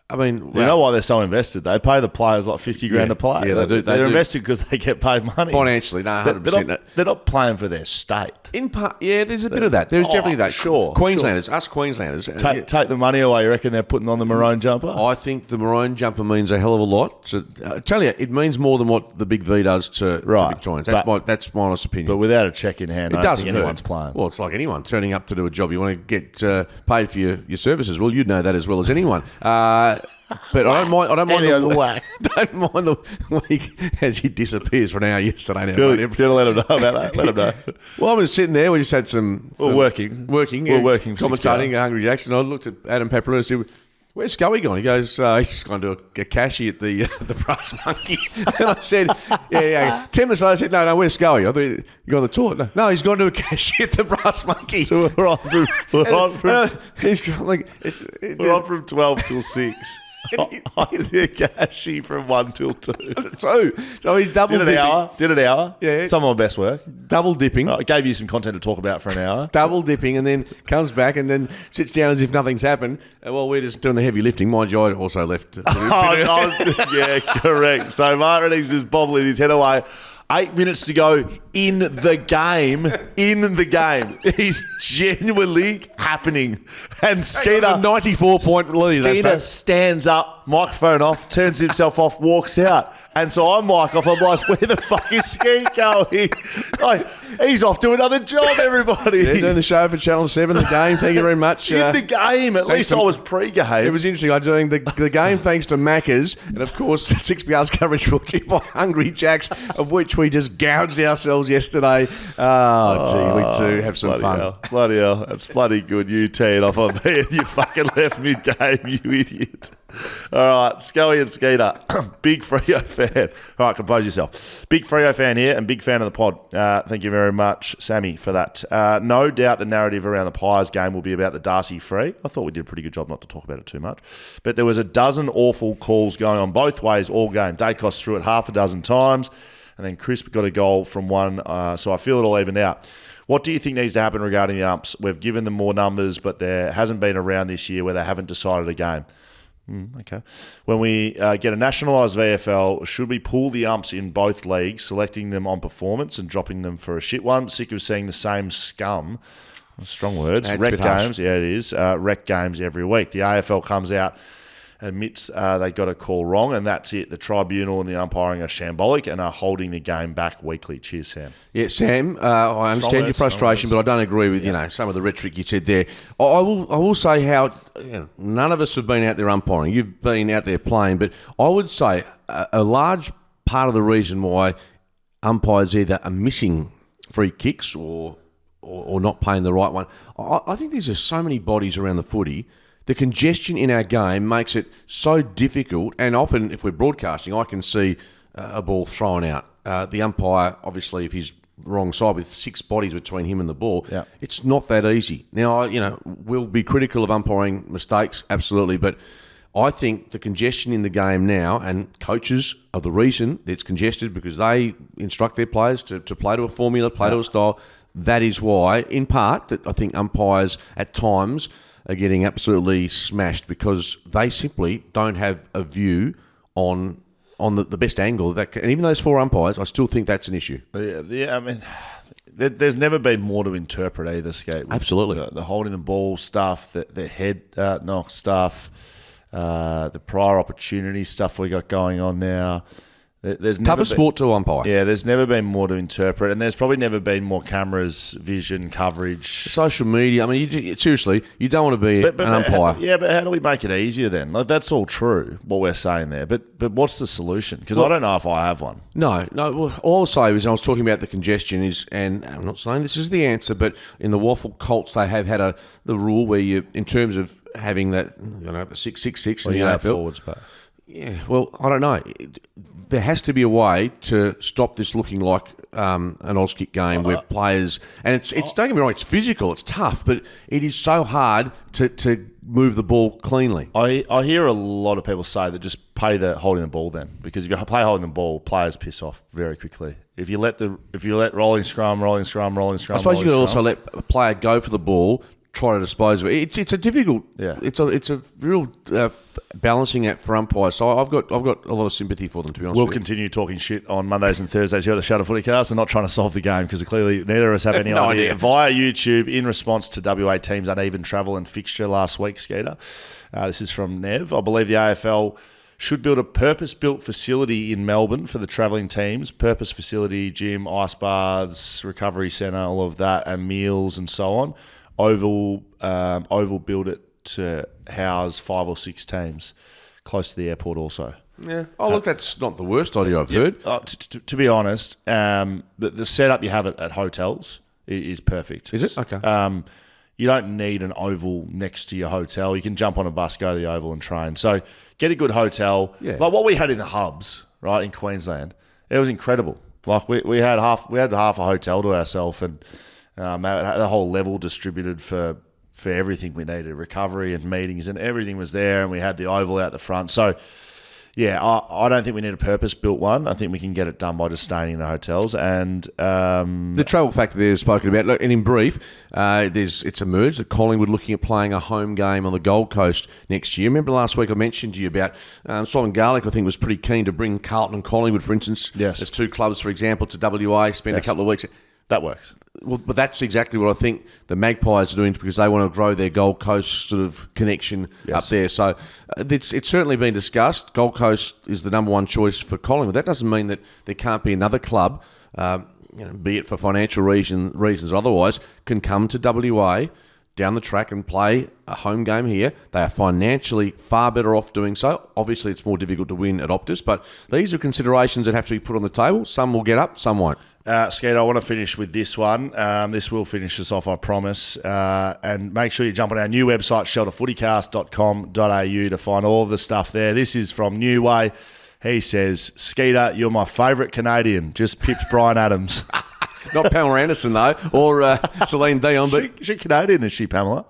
I mean, you know why they're so invested? They pay the players like $50,000 to play. Yeah, they do. They're invested because they get paid money financially. No, 100%. They're not playing for their state. In part, yeah, there's a bit of that. There's definitely that. Sure, Queenslanders, us Queenslanders, take the money away. You reckon they're putting on the maroon jumper? I think the maroon jumper means a hell of a lot. So, I tell you, it means more than what the Big V does to Victorians. That's my honest opinion. But without a check in hand, I don't think anyone's playing. Well, it's like anyone turning up to do a job. You want to get paid for your services. Well, you'd know that as well as anyone. But I don't mind the week as he disappears for an hour yesterday. Now, let him know about that. Let him know. Well, I was sitting there. We just had some working. We're working. Commentating Hungry Jackson. I looked at Adam Pepperell and said, "Where's Scully gone?" He goes, "He's just gone to a cashy at the Brass Monkey." And I said, "Yeah." 10 minutes later, I said, "No, where's Scully? I thought you gone to the toilet." No, he's gone to a cashy at the Brass Monkey. So we're on from 12 till 6. I did a cashy from 1 till 2. So he's double dipping. Did an hour. Yeah. Some of my best work. Double dipping. I gave you some content to talk about for an hour. Double dipping, and then comes back and then sits down as if nothing's happened. Well, we're just doing the heavy lifting. Mind you, I also left. Yeah, correct. So Mark Reddings just bobbling his head away. 8 minutes to go in the game. It's genuinely happening. And Skeeter, 94-point lead. Skeeter stands up microphone off, turns himself off, walks out. And so I mic off. I'm like, where the fuck is Skeet going? Like, he's off to another job, everybody. Yeah, doing the show for Channel 7, the game. Thank you very much. In the game. At least I was pre-game. It was interesting. I was doing the game thanks to Macca's. And, of course, 6PR's coverage brought to you by Hungry Jacks, of which we just gouged ourselves yesterday. Oh, gee, we do have some fun. Hell. Bloody hell. That's bloody good. You teeing off on me and you fucking left mid-game, you idiot. All right, Scully and Skeeter, big Freo fan. All right, compose yourself. Big Freo fan here and big fan of the pod. Thank you very much, Sammy, for that. No doubt the narrative around the Pies game will be about the Darcy free. I thought we did a pretty good job not to talk about it too much. But there was a dozen awful calls going on both ways all game. Dacos threw it half a dozen times, and then Crisp got a goal from one, so I feel it all evened out. What do you think needs to happen regarding the umps? We've given them more numbers, but there hasn't been a round this year where they haven't decided a game. Okay. When we get a nationalised VFL, should we pull the umps in both leagues, selecting them on performance and dropping them for a shit one? Sick of seeing the same scum, strong words, That's rec games, yeah it is, rec games every week. The AFL comes out, admits they got a call wrong, and that's it. The tribunal and the umpiring are shambolic and are holding the game back weekly. Cheers, Sam. Yeah, Sam, I understand your frustration, but I don't agree with some of the rhetoric you said there. I will say how none of us have been out there umpiring. You've been out there playing, but I would say a large part of the reason why umpires either are missing free kicks or not paying the right one, I think there's just so many bodies around the footy. The congestion in our game makes it so difficult, and often if we're broadcasting, I can see a ball thrown out. The umpire, obviously, if he's wrong side with 6 bodies between him and the ball, it's not that easy. Now, we'll be critical of umpiring mistakes, absolutely, but I think the congestion in the game now, and coaches are the reason it's congested because they instruct their players to play to a formula, play to a style. That is why, in part, that I think umpires at times are getting absolutely smashed because they simply don't have a view on the best angle. And even those 4 umpires, I still think that's an issue. Yeah, I mean, there's never been more to interpret either, Skate. Absolutely. The holding the ball stuff, the head knock stuff, the prior opportunity stuff we got going on now. There's tougher sport to umpire. Yeah, there's never been more to interpret, and there's probably never been more cameras, vision, coverage. Social media. I mean, seriously, you don't want to be an umpire. But how do we make it easier then? Like, that's all true, what we're saying there. But what's the solution? Because I don't know if I have one. No. Well, all I'll say is I was talking about the congestion is, and I'm not saying this is the answer, but in the Waffle Colts, they have had the rule where you, in terms of having that, the 6-6-6 in the AFL. Forwards, but yeah, well, I don't know. There has to be a way to stop this looking like an Auskick game where players... And it's don't get me wrong, it's physical, it's tough, but it is so hard to move the ball cleanly. I hear a lot of people say that just pay the holding the ball then, because if you play holding the ball, players piss off very quickly. If you let rolling scrum... I suppose you could also let a player go for the ball, try to dispose of it. It's a difficult. Yeah. It's a real balancing act for umpires. So I've got a lot of sympathy for them, to be honest. We'll continue talking shit on Mondays and Thursdays here at the Shadow FootyCast and not trying to solve the game because clearly neither of us have any idea. Via YouTube, in response to WA teams' uneven travel and fixture last week, Skeeter. This is from Nev. I believe the AFL should build a purpose-built facility in Melbourne for the travelling teams. Purpose facility, gym, ice baths, recovery centre, all of that, and meals and so on. Oval build it to house 5 or 6 teams close to the airport also. Yeah. Oh, look, that's not the worst idea I've heard. To be honest, the setup you have at hotels is perfect. Is it? Okay. You don't need an oval next to your hotel. You can jump on a bus, go to the oval and train. So get a good hotel. Yeah. Like what we had in the hubs, right, in Queensland. It was incredible. Like we had half a hotel to ourselves and the whole level distributed for everything we needed, recovery and meetings and everything was there, and we had the oval out the front. So, yeah, I don't think we need a purpose-built one. I think we can get it done by just staying in the hotels. And the travel factor there is spoken about. Look, and in brief, it's emerged that Collingwood looking at playing a home game on the Gold Coast next year. Remember last week I mentioned to you about Simon Garlick, I think, was pretty keen to bring Carlton and Collingwood, for instance, as 2 clubs, for example, to WA, spend a couple of weeks. That works. Well, but that's exactly what I think the Magpies are doing because they want to grow their Gold Coast sort of connection up there. So it's certainly been discussed. Gold Coast is the number one choice for Collingwood. That doesn't mean that there can't be another club, be it for financial reasons or otherwise, can come to WA down the track and play a home game here. They are financially far better off doing so. Obviously, it's more difficult to win at Optus, but these are considerations that have to be put on the table. Some will get up, some won't. Skeeter, I want to finish with this one. This will finish us off, I promise. And make sure you jump on our new website, shelterfootycast.com.au, to find all of the stuff there. This is from New Way. He says, Skeeter, you're my favourite Canadian. Just pipped Brian Adams. Not Pamela Anderson, though, or Celine Dion. But she Canadian, is she, Pamela?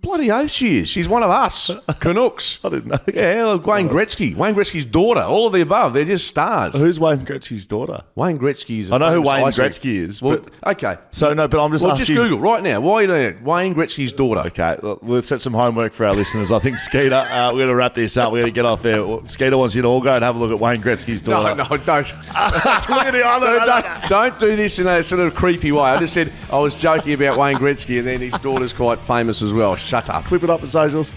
Bloody oath she is. She's one of us. Canucks. I didn't know. Yeah, Wayne Gretzky. Wayne Gretzky's daughter. All of the above. They're just stars. Who's Wayne Gretzky's daughter? Wayne Gretzky is I know who Wayne Gretzky is. Well, okay. So, no, but I'm just asking. Just Google right now. Why are you doing it? Wayne Gretzky's daughter. Okay, we'll set some homework for our listeners. I think, Skeeter, we're going to wrap this up. We're going to get off there. Skeeter wants you to all go and have a look at Wayne Gretzky's daughter. No, don't. Look at the other. Don't do this in a sort of creepy way. I just said I was joking about Wayne Gretzky and then his daughter's quite famous as well. Shut up. Clip it up for socials.